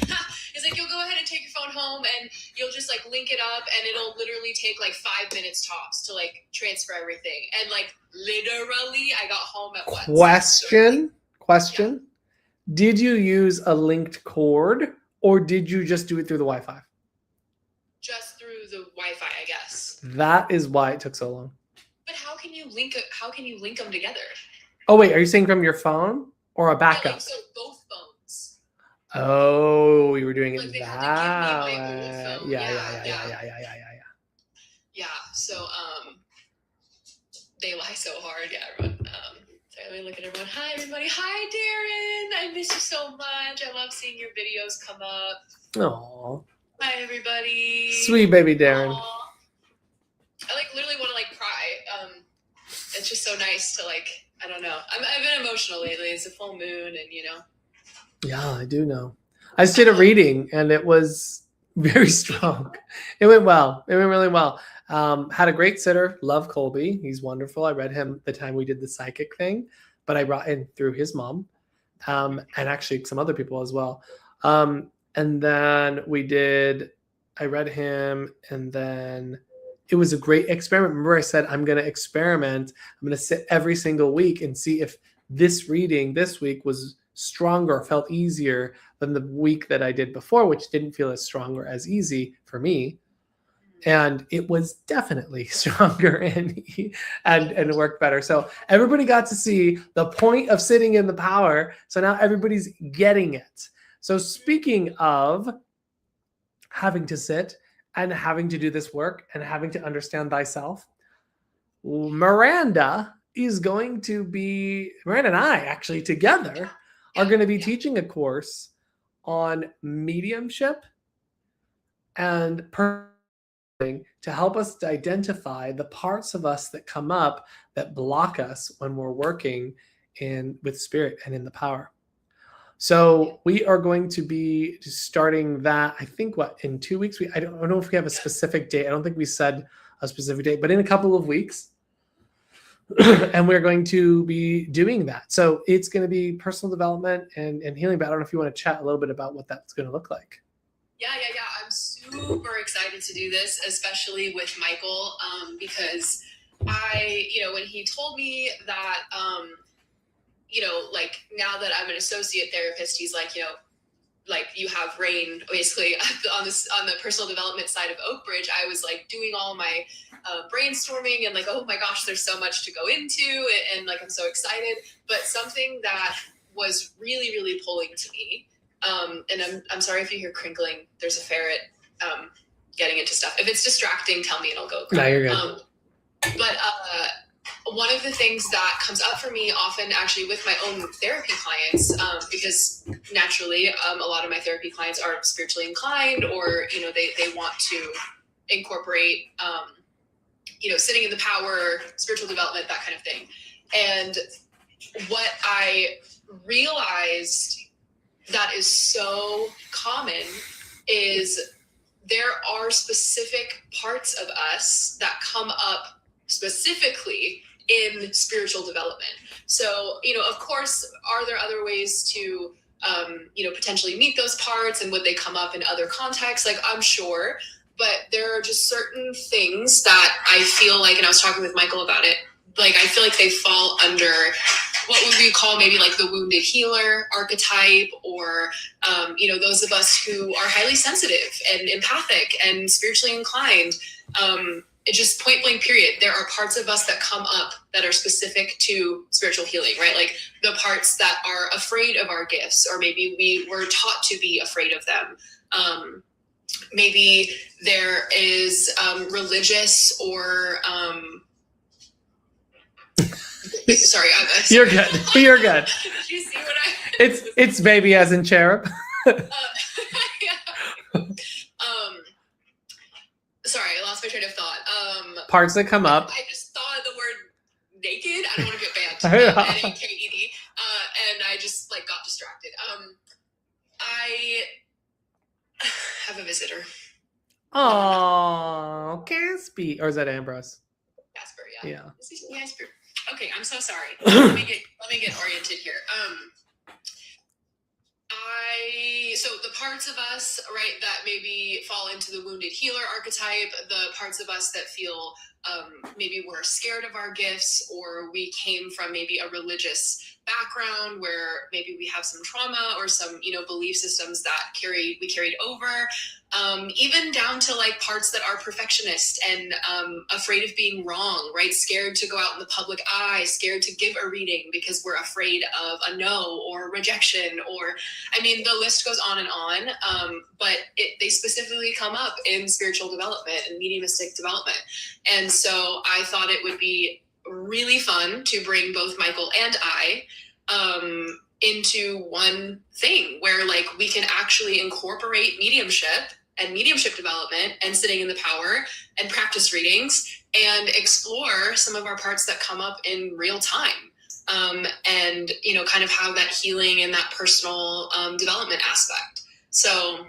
C: He's like, you'll go ahead and take your phone home, and you'll just like link it up, and it'll literally take like 5 minutes tops to like transfer everything." And like literally, I got home at once.
A: Question. Yeah. Did you use a linked cord, or did you just do it through the Wi-Fi?
C: Just through the Wi-Fi, I guess.
A: That is why it took so long.
C: But how can you link it? How can you link them together?
A: Oh wait, are you saying from your phone or a backup?
C: Yeah, like, so both phones.
A: Oh, you were doing
C: like
A: it
C: they
A: that
C: had to give me my
A: way.
C: Google phone.
A: Yeah.
C: Yeah. So they lie so hard. Yeah, everyone. Sorry, let me look at everyone. Hi, everybody. Hi, Darren. I miss you so much. I love seeing your videos come up.
A: Aww.
C: Hi, everybody.
A: Sweet baby Darren.
C: Aww. I like literally want to like cry. It's just so nice to like. I don't know. I've been emotional lately. It's a full moon, and you know.
A: Yeah, I do know. I just did a reading, and it was very strong. It went well. It went really well. Had a great sitter. Love Colby. He's wonderful. I read him the time we did the psychic thing. but I brought in through his mom, and actually some other people as well. And then I read him, and then it was a great experiment. Remember I said, I'm going to experiment. I'm going to sit every single week and see if this reading this week was stronger, felt easier than the week that I did before, which didn't feel as strong or as easy for me. And it was definitely stronger and worked better. So everybody got to see the point of sitting in the power. So now everybody's getting it. So speaking of having to sit and having to do this work and having to understand thyself, Miranda and I actually together are going to be teaching a course on mediumship and to help us to identify the parts of us that come up that block us when we're working with spirit and in the power. So we are going to be starting that, I think, in 2 weeks? I don't know if we have a specific date. I don't think we said a specific date, but in a couple of weeks. And we're going to be doing that. So it's going to be personal development and healing, but I don't know if you want to chat a little bit about what that's going to look like.
C: Yeah. I'm super excited to do this, especially with Michael, because when he told me that, like now that I'm an associate therapist, he's like, like you have reign basically on the personal development side of Oak Ridge. I was like doing all my brainstorming and like, oh my gosh, there's so much to go into, and like I'm so excited. But something that was really, really pulling to me, and I'm sorry if you hear crinkling. There's a ferret getting into stuff. If it's distracting, tell me and I'll go.
A: No, you're good.
C: But one of the things that comes up for me often actually with my own therapy clients, because naturally a lot of my therapy clients are spiritually inclined, or, they want to incorporate, sitting in the power, spiritual development, that kind of thing. And what I realized that is so common is there are specific parts of us that come up specifically in spiritual development. So, of course, are there other ways to, potentially meet those parts, and would they come up in other contexts? Like, I'm sure, but there are just certain things that I feel like, and I was talking with Michael about it, like, I feel like they fall under what would we call maybe like the wounded healer archetype, or, those of us who are highly sensitive and empathic and spiritually inclined. It's just point blank period. There are parts of us that come up that are specific to spiritual healing, right? Like the parts that are afraid of our gifts, or maybe we were taught to be afraid of them. Maybe there is religious or sorry,
A: You're good. You're good.
C: Did you see what I?
A: It's baby as in cherub.
C: Yeah. Sorry, I lost my train of thought.
A: Parts that come up.
C: I just thought of the word naked. I don't want to get banned. Naked. And I just got distracted. I have a visitor.
A: Oh, Caspi. Or is that Ambrose?
C: Casper,
A: Yeah.
C: Yeah. Is he Casper? Okay, I'm so sorry. Let me get oriented here. So the parts of us, right, that maybe fall into the wounded healer archetype, the parts of us that feel maybe we're scared of our gifts, or we came from maybe a religious background where maybe we have some trauma or some, belief systems that we carried over, even down to parts that are perfectionist and afraid of being wrong, right? Scared to go out in the public eye, scared to give a reading because we're afraid of a no or rejection, or, the list goes on and on. But they specifically come up in spiritual development and mediumistic development. And so I thought it would be really fun to bring both Michael and I into one thing where we can actually incorporate mediumship and mediumship development and sitting in the power and practice readings and explore some of our parts that come up in real time. And kind of have that healing and that personal development aspect. So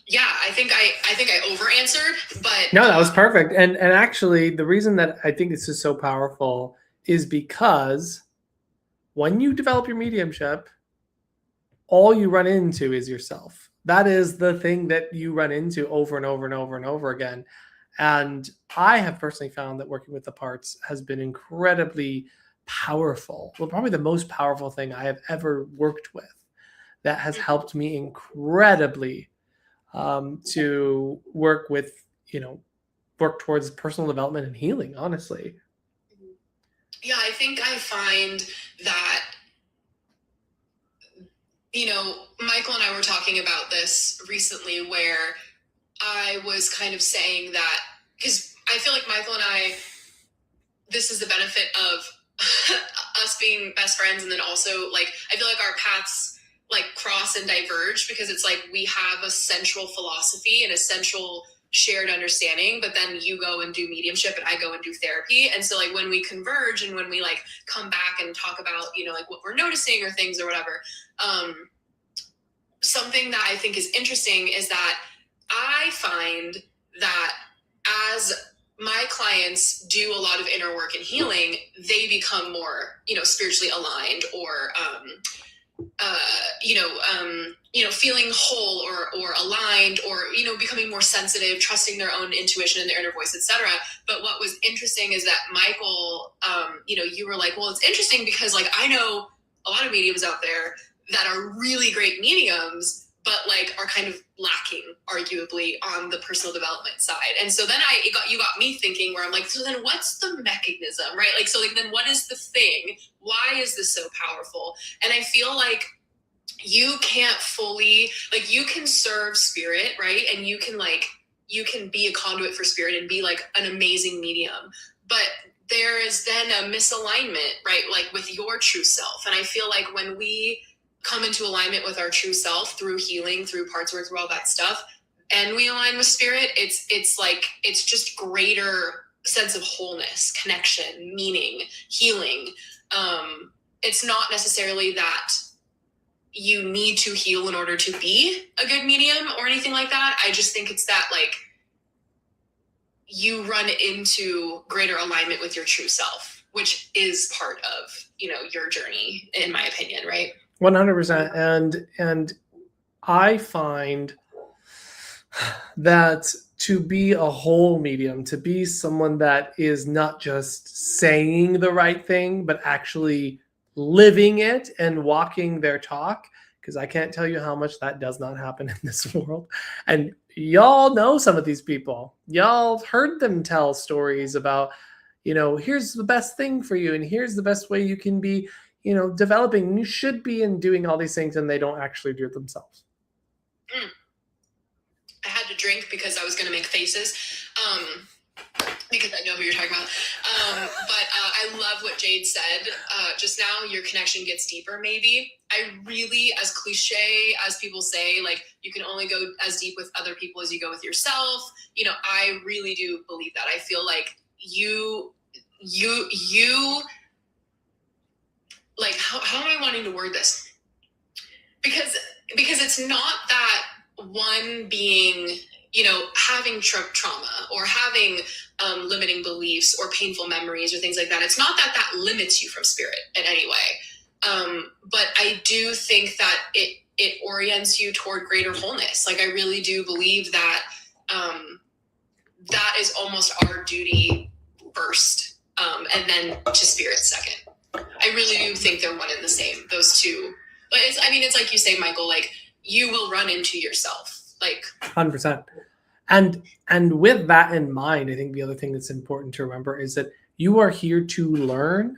C: yeah, I think I over answered, but
A: no, that was perfect. And actually the reason that I think this is so powerful is because when you develop your mediumship, all you run into is yourself. That is the thing that you run into over and over and over and over again. And I have personally found that working with the parts has been incredibly powerful. Well, probably the most powerful thing I have ever worked with, that has helped me incredibly to work with, work towards personal development and healing, honestly.
C: Yeah, I think I find that, Michael and I were talking about this recently, where I was kind of saying that, because I feel like Michael and I, this is the benefit of us being best friends. And then also, like, I feel like our paths like cross and diverge, because it's like we have a central philosophy and a central shared understanding, but then you go and do mediumship and I go and do therapy. And so like when we converge and when we like come back and talk about, like what we're noticing or things or whatever, something that I think is interesting is that I find that as my clients do a lot of inner work and healing, they become more, spiritually aligned, or, feeling whole or aligned, or, becoming more sensitive, trusting their own intuition and their inner voice, etc. But what was interesting is that Michael, you were like, well, it's interesting because like, I know a lot of mediums out there that are really great mediums, but like are kind of lacking arguably on the personal development side. And so then you got me thinking, where I'm like, so then what's the mechanism, right? Like, so like, then what is the thing? Why is this so powerful? And I feel like you can't fully, like, you can serve spirit, right? And you can be a conduit for spirit and be like an amazing medium, but there is then a misalignment, right? Like with your true self. And I feel like when we come into alignment with our true self through healing, through parts work, through all that stuff, and we align with spirit, it's just greater sense of wholeness, connection, meaning, healing. It's not necessarily that you need to heal in order to be a good medium or anything like that. I just think it's that like you run into greater alignment with your true self, which is part of, your journey, in my opinion, right?
A: 100%. And I find that to be a whole medium, to be someone that is not just saying the right thing, but actually living it and walking their talk, because I can't tell you how much that does not happen in this world. And y'all know some of these people. Y'all heard them tell stories about, here's the best thing for you, and here's the best way you can be, developing. You should be in doing all these things, and they don't actually do it themselves.
C: I had to drink because I was going to make faces, because I know who you're talking about. But I love what Jade said just now. Your connection gets deeper, maybe. I really, as cliche as people say, like, you can only go as deep with other people as you go with yourself. I really do believe that. I feel like you like, how am I wanting to word this? Because it's not that one being, having trauma or having limiting beliefs or painful memories or things like that. It's not that limits you from spirit in any way. But I do think that it orients you toward greater wholeness. Like, I really do believe that that is almost our duty first, and then to spirit second. I really do think they're one and the same, those two. But it's like you say, Michael, like, you will run into yourself, like
A: 100%. And with that in mind, I think the other thing that's important to remember is that you are here to learn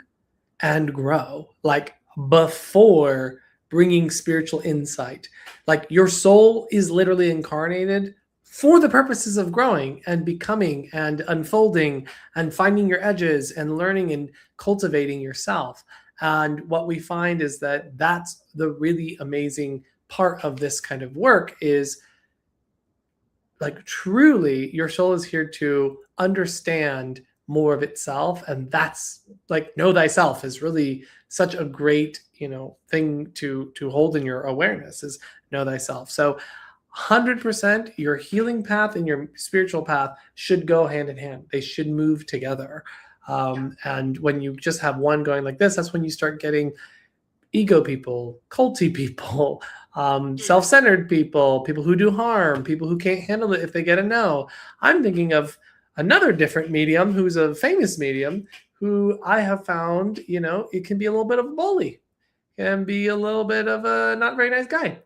A: and grow, like, before bringing spiritual insight. Like, your soul is literally incarnated for the purposes of growing and becoming and unfolding and finding your edges and learning and cultivating yourself. And what we find is that that's the really amazing part of this kind of work, is like, truly your soul is here to understand more of itself. And that's like, know thyself is really such a great, thing to hold in your awareness, is know thyself. So 100% your healing path and your spiritual path should go hand in hand. They should move together. And when you just have one going like this, that's when you start getting ego people, culty people, self-centered people who do harm, people who can't handle it if they get a no. I'm thinking of another different medium who's a famous medium who I have found, it can be a little bit of a bully, can be a little bit of a not very nice guy.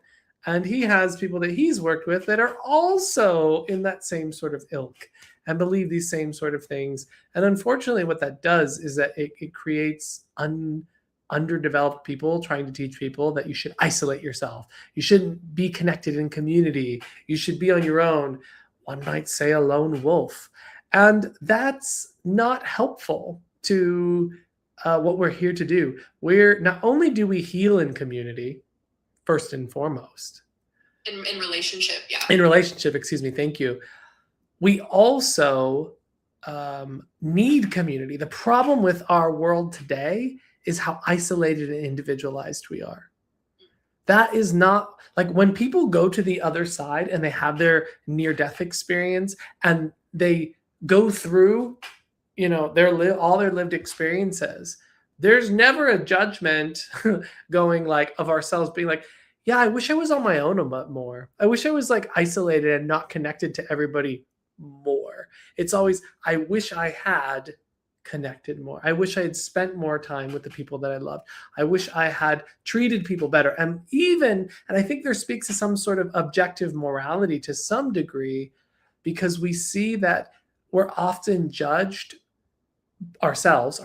A: And he has people that he's worked with that are also in that same sort of ilk and believe these same sort of things. And unfortunately, what that does is that it creates underdeveloped people trying to teach people that you should isolate yourself. You shouldn't be connected in community. You should be on your own. One might say a lone wolf. And that's not helpful to what we're here to do. We're not only do we heal in community, first and foremost.
C: In relationship, yeah.
A: In relationship, excuse me, thank you. We also need community. The problem with our world today is how isolated and individualized we are. That is not, like, when people go to the other side and they have their near-death experience and they go through, all their lived experiences, there's never a judgment going like of ourselves being like, yeah, I wish I was on my own a bit more. I wish I was like isolated and not connected to everybody more. It's always, I wish I had connected more. I wish I had spent more time with the people that I loved. I wish I had treated people better. And I think there speaks to some sort of objective morality to some degree, because we see that we're often judged ourselves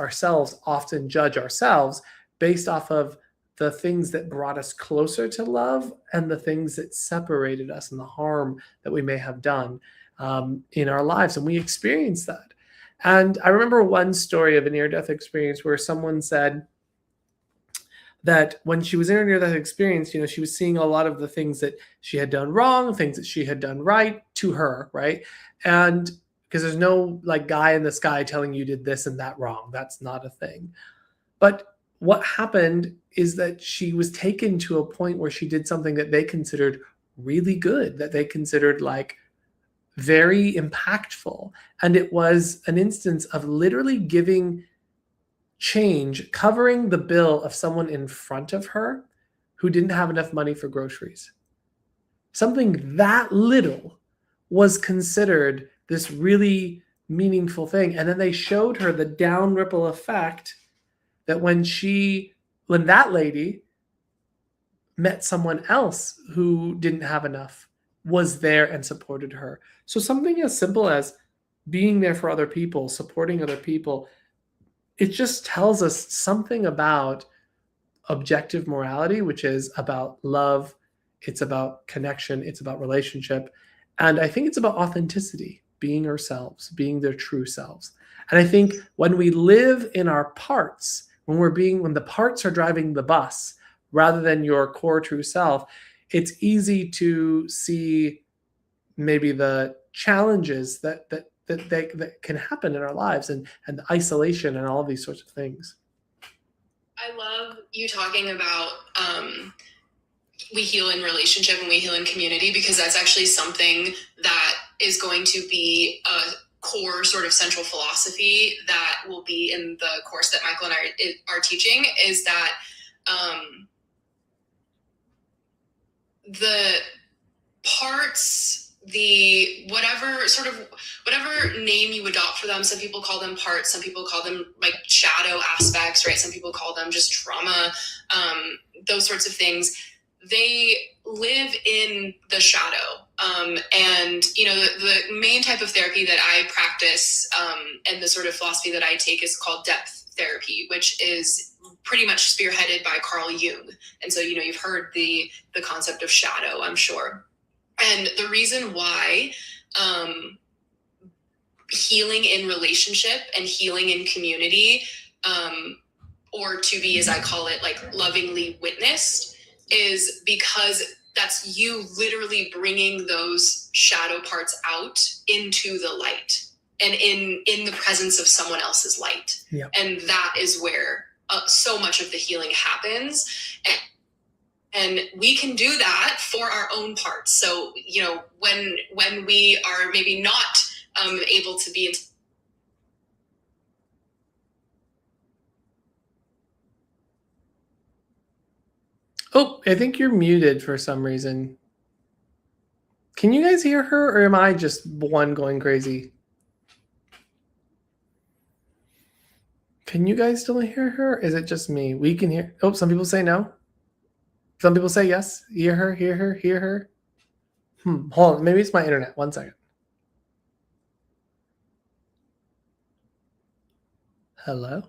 A: often judge ourselves based off of the things that brought us closer to love and the things that separated us and the harm that we may have done in our lives. And we experience that. And I remember one story of a near-death experience where someone said that when she was in her near-death experience, she was seeing a lot of the things that she had done wrong, things that she had done right to her, right? And because there's no like guy in the sky telling you did this and that wrong. That's not a thing. But what happened is that she was taken to a point where she did something that they considered really good, that they considered like very impactful. And it was an instance of literally giving change, covering the bill of someone in front of her who didn't have enough money for groceries. Something that little was considered this really meaningful thing. And then they showed her the down ripple effect that when that lady met someone else who didn't have enough, was there and supported her. So something as simple as being there for other people, supporting other people, it just tells us something about objective morality, which is about love. It's about connection. It's about relationship. And I think it's about authenticity, being ourselves, being their true selves. And I think when we live in our parts, when the parts are driving the bus rather than your core true self, it's easy to see maybe the challenges that can happen in our lives and the isolation and all these sorts of things.
C: I love you talking about we heal in relationship and we heal in community, because that's actually something that is going to be a core sort of central philosophy that will be in the course that Michael and I are teaching, is that the parts, whatever name you adopt for them, some people call them parts, some people call them like shadow aspects, right? Some people call them just trauma, those sorts of things. They live in the shadow. And, the main type of therapy that I practice and the sort of philosophy that I take is called depth therapy, which is pretty much spearheaded by Carl Jung. And so, you've heard the concept of shadow, I'm sure. And the reason why healing in relationship and healing in community, or to be, as I call it, like lovingly witnessed, is because that's you literally bringing those shadow parts out into the light and in the presence of someone else's light.
A: Yeah. And
C: that is where so much of the healing happens. And we can do that for our own parts. So, when we are maybe not able to be
A: Oh, I think you're muted for some reason. Can you guys hear her, or am I just one going crazy? Can you guys still hear her? Is it just me? We can hear. Oh, some people say no. Some people say yes. Hear her, hear her, hear her. Hold on. Maybe it's my internet. 1 second. Hello?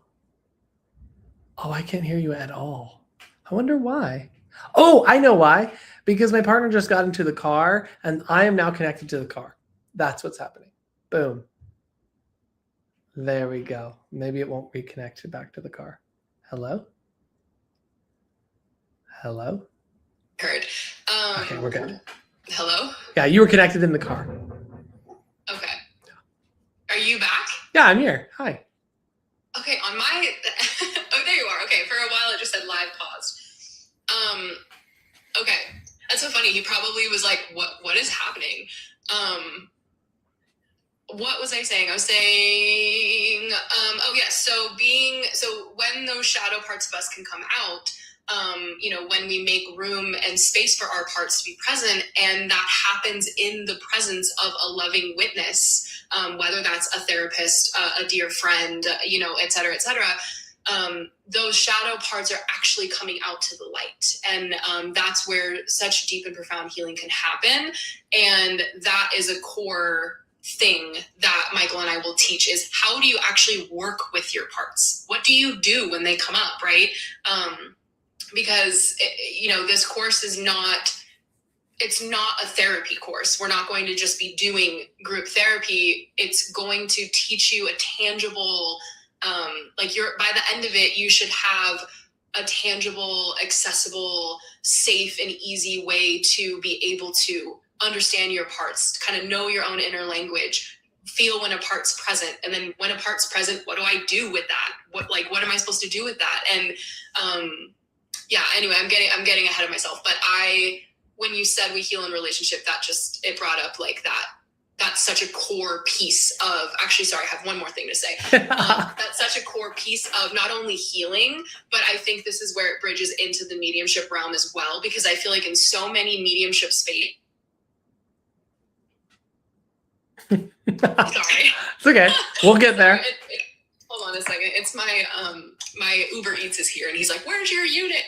A: Oh, I can't hear you at all. I wonder why. Oh, I know why. Because my partner just got into the car and I am now connected to the car. That's what's happening. Boom. There we go. Maybe it won't reconnect back to the car. Hello? Hello?
C: Heard.
A: Okay, we're good.
C: Hello?
A: Yeah, you were connected in the car.
C: Okay. Are you back?
A: Yeah, I'm here. Hi.
C: Okay, on my oh, there you are. Okay, for a while it just said live paused. Okay, that's so funny. He probably was like, "What is happening?" What was I saying? I was saying, oh yes. So when those shadow parts of us can come out, when we make room and space for our parts to be present, and that happens in the presence of a loving witness, whether that's a therapist, a dear friend, et cetera, et cetera. Those shadow parts are actually coming out to the light. And that's where such deep and profound healing can happen. And that is a core thing that Michael and I will teach is how do you actually work with your parts? What do you do when they come up, right? Because, this course is it's not a therapy course. We're not going to just be doing group therapy. It's going to teach you a tangible, by the end of it, you should have a tangible, accessible, safe, and easy way to be able to understand your parts, kind of know your own inner language, feel when a part's present. And then when a part's present, what do I do with that? What am I supposed to do with that? And, anyway, I'm getting ahead of myself, but when you said we heal in relationship, it brought up that's such a core piece of, actually, sorry, I have one more thing to say. That's such a core piece of not only healing, but I think this is where it bridges into the mediumship realm as well, because I feel like in so many mediumship space, sorry.
A: It's okay. We'll get there.
C: Hold on a second. It's my Uber Eats is here, and he's like, "Where's your unit?"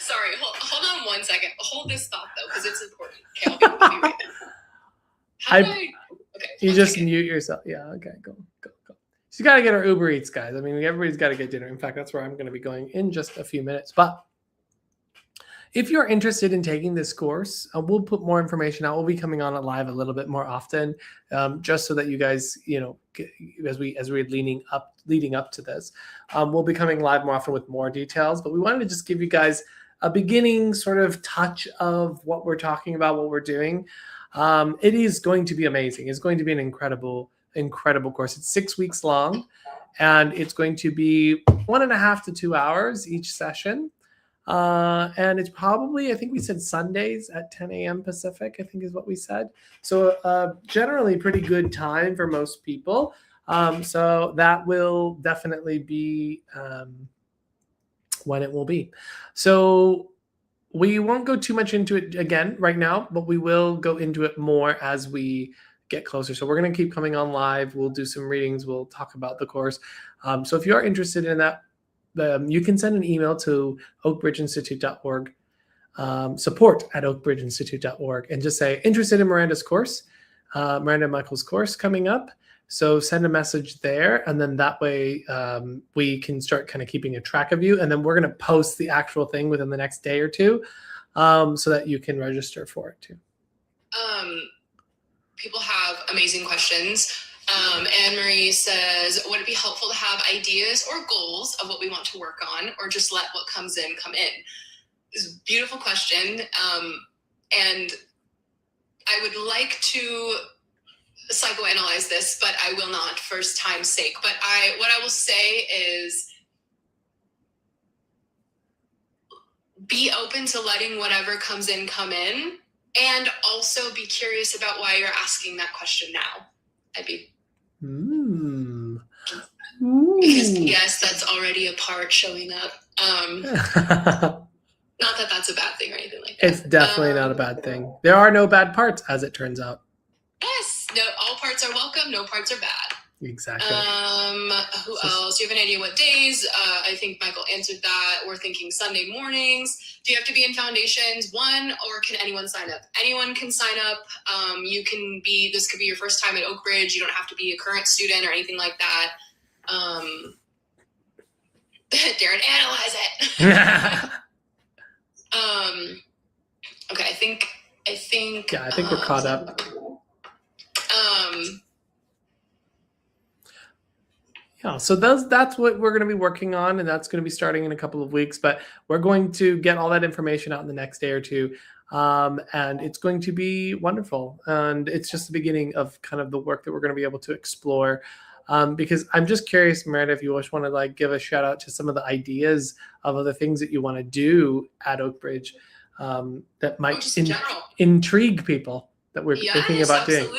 C: Sorry. Hold on 1 second. Hold this thought though, because it's important. Okay, I'll be right back. Okay.
A: You just mute yourself. Yeah. Okay. Go. She's got to get her Uber Eats, guys. I mean, everybody's got to get dinner. In fact, that's where I'm going to be going in just a few minutes. But if you're interested in taking this course, we'll put more information out. We'll be coming on live a little bit more often, just so that you guys, as we're leading up to this, we'll be coming live more often with more details. But we wanted to just give you guys a beginning sort of touch of what we're talking about, what we're doing. It is going to be amazing. It's going to be an incredible course. It's 6 weeks long, and it's going to be 1.5 to 2 hours each session. And it's probably, I think we said Sundays at 10 a.m. Pacific, I think is what we said. So generally pretty good time for most people. So that will definitely be when it will be. So we won't go too much into it again right now, but we will go into it more as we get closer. So we're going to keep coming on live. We'll do some readings. We'll talk about the course. So if you're interested in that, you can send an email to oakbridgeinstitute.org, support@oakbridgeinstitute.org, and just say, interested in Miranda's course, Miranda and Michael's course coming up. So send a message there, and then that way we can start kind of keeping a track of you. And then we're going to post the actual thing within the next day or two, so that you can register for it too.
C: People have amazing questions. Anne-Marie says, would it be helpful to have ideas or goals of what we want to work on, or just let what comes in come in? It's a beautiful question. And I would like to psychoanalyze this, but I will not, for time's sake. But what I will say is be open to letting whatever comes in come in, and also be curious about why you're asking that question now. Because yes, that's already a part showing up. Not that that's a bad thing or anything like that.
A: It's definitely not a bad thing. There are no bad parts, as it turns out.
C: Yes, no, all parts are welcome, no parts are bad.
A: Exactly.
C: Who else? Do you have an idea what days? I think Michael answered that. We're thinking Sunday mornings. Do you have to be in foundations? One, or can anyone sign up? Anyone can sign up. You can be, this could be your first time at Oak Ridge. You don't have to be a current student or anything like that. Darren, analyze it. Okay, I think
A: yeah, I think we're caught up. Yeah, so that's what we're going to be working on, and that's going to be starting in a couple of weeks. But we're going to get all that information out in the next day or two, and it's going to be wonderful. And it's just the beginning of kind of the work that we're going to be able to explore. Because I'm just curious, Meredith, if you just want to like give a shout out to some of the ideas of other things that you want to do at Oak Bridge that might intrigue people that we're thinking about doing.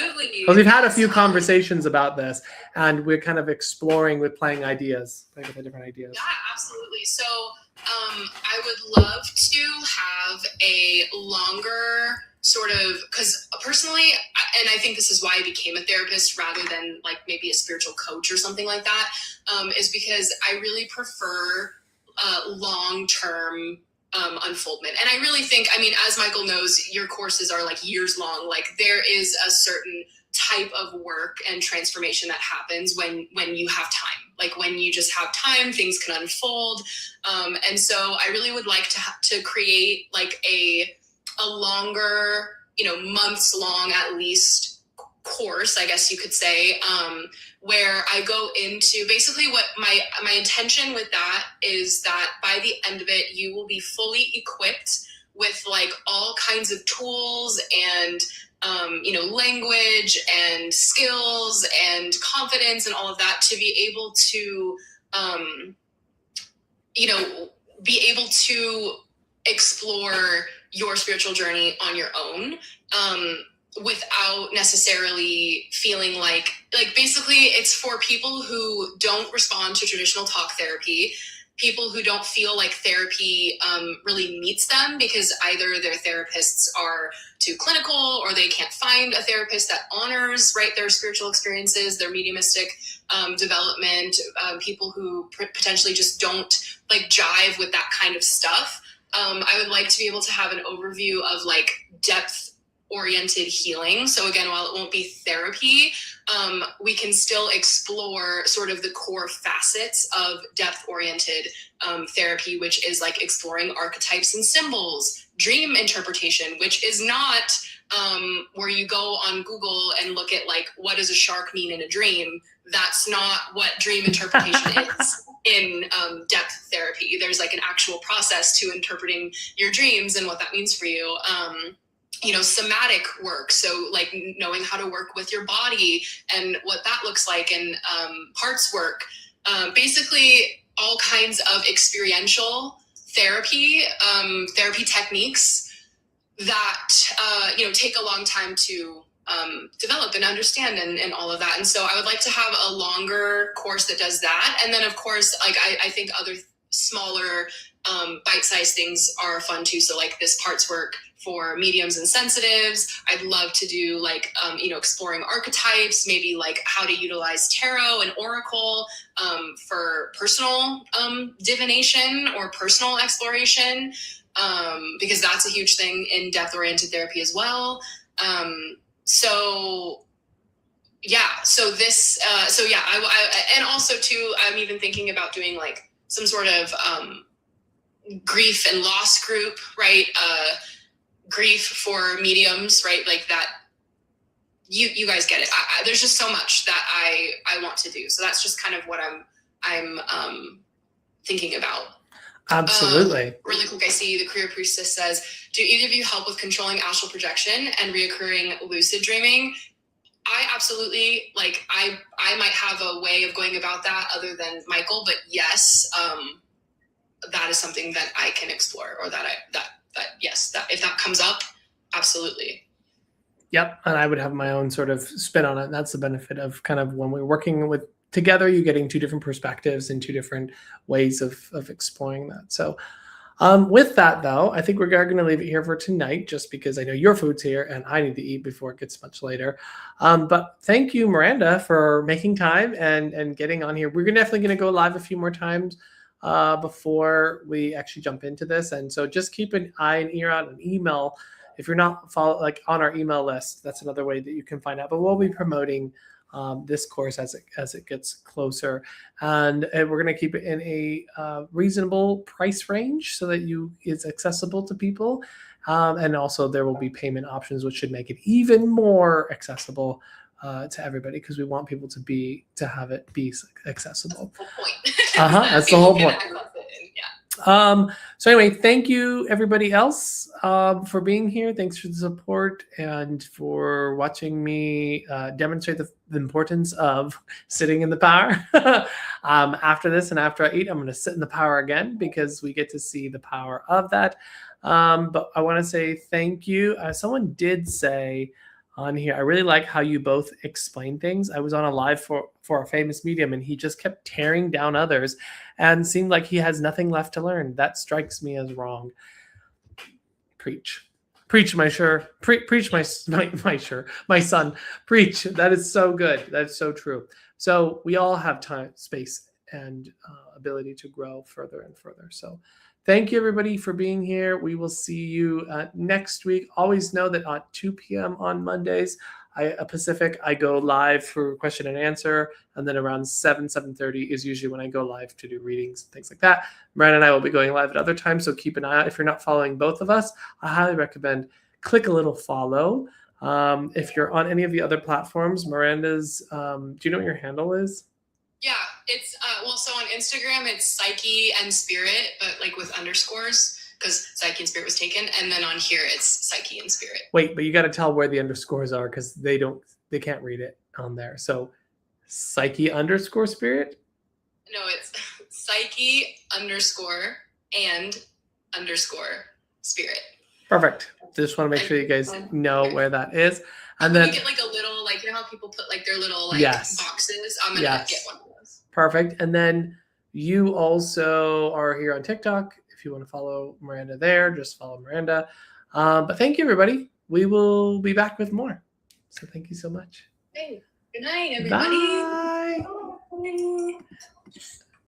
A: Because we've had a few conversations about this, and we're kind of exploring with playing ideas, playing with the different ideas.
C: Yeah, absolutely. So I would love to have a longer sort of, because personally, and I think this is why I became a therapist rather than like maybe a spiritual coach or something like that, is because I really prefer long-term unfoldment. And I really think, I mean, as Michael knows, your courses are like years long. Like there is a certain type of work and transformation that happens when you have time. Like when you just have time, things can unfold. And so I really would like to create like a longer, months long at least course, I guess you could say, where I go into basically what my intention with that is that by the end of it, you will be fully equipped with like all kinds of tools and, language and skills and confidence and all of that to be able to, be able to explore your spiritual journey on your own, without necessarily feeling like basically it's for people who don't respond to traditional talk therapy, people who don't feel like therapy really meets them because either their therapists are too clinical or they can't find a therapist that honors their spiritual experiences, their mediumistic development, people who potentially just don't like jive with that kind of stuff. I would like to be able to have an overview of like depth-oriented healing. So again, while it won't be therapy, we can still explore sort of the core facets of depth-oriented therapy, which is like exploring archetypes and symbols, dream interpretation, which is not where you go on Google and look at like, what does a shark mean in a dream? That's not what dream interpretation is in depth therapy. There's like an actual process to interpreting your dreams and what that means for you. Somatic work. So like knowing how to work with your body and what that looks like, and parts work, basically all kinds of experiential therapy, therapy techniques that, take a long time to develop and understand and all of that. And so I would like to have a longer course that does that. And then of course, like I think other smaller bite-sized things are fun too. So like this parts work for mediums and sensitives. I'd love to do like, exploring archetypes, maybe like how to utilize tarot and oracle for personal divination or personal exploration, because that's a huge thing in depth-oriented therapy as well. And also too, I'm even thinking about doing like some sort of grief and loss group, right? Grief for mediums, right? Like that, you guys get it. There's just so much that I want to do. So that's just kind of what I'm thinking about.
A: Absolutely.
C: Really quick, I see the career priestess says, do either of you help with controlling astral projection and reoccurring lucid dreaming? I absolutely, like, I might have a way of going about that other than Michael, but yes, that is something that I can explore, or that if that comes up, absolutely.
A: Yep. And I would have my own sort of spin on it. And that's the benefit of kind of when we're working with together you're getting two different perspectives and two different ways of exploring that. So with that, though, I think we're going to leave it here for tonight, just because I know your food's here and I need to eat before it gets much later. But thank you, Miranda, for making time and getting on here. We're definitely going to go live a few more times before we actually jump into this. And so just keep an eye and ear out an email. If you're not on our email list, that's another way that you can find out. But we'll be promoting this course as it gets closer, and we're going to keep it in a reasonable price range so that it's accessible to people, and also there will be payment options which should make it even more accessible to everybody, because we want people to have it be accessible. That's the whole point. So anyway, thank you everybody else for being here. Thanks for the support and for watching me demonstrate the importance of sitting in the power. After this and after I eat, I'm going to sit in the power again, because we get to see the power of that. But I want to say thank you. Someone did say on here, I really like how you both explain things. I was on a live for a famous medium, and he just kept tearing down others and seemed like he has nothing left to learn. That strikes me as wrong. Preach, my son. Preach. That is so good. That's so true. So we all have time, space, and ability to grow further and further. So thank you, everybody, for being here. We will see you next week. Always know that at 2 p.m. on Mondays, Pacific, I go live for question and answer. And then around 7:30 is usually when I go live to do readings and things like that. Miranda and I will be going live at other times, so keep an eye out. If you're not following both of us, I highly recommend click a little follow. If you're on any of the other platforms, Miranda's, do you know what your handle is?
C: Yeah, it's so on Instagram it's Psyche and Spirit, but like with underscores, because Psyche and Spirit was taken, and then on here it's Psyche and Spirit.
A: Wait, but you got to tell where the underscores are, because they can't read it on there. So Psyche _ Spirit?
C: No, it's Psyche _ and _ Spirit.
A: Perfect. Just want to make sure you guys know where that is. And then
C: you get like a little, like, you know how people put like their little like boxes? I'm going to get one of those.
A: Perfect. And then you also are here on TikTok. If you want to follow Miranda there, just follow Miranda. But thank you, everybody. We will be back with more. So thank you so much.
C: Hey, good night, everybody.
A: Bye.
C: Bye.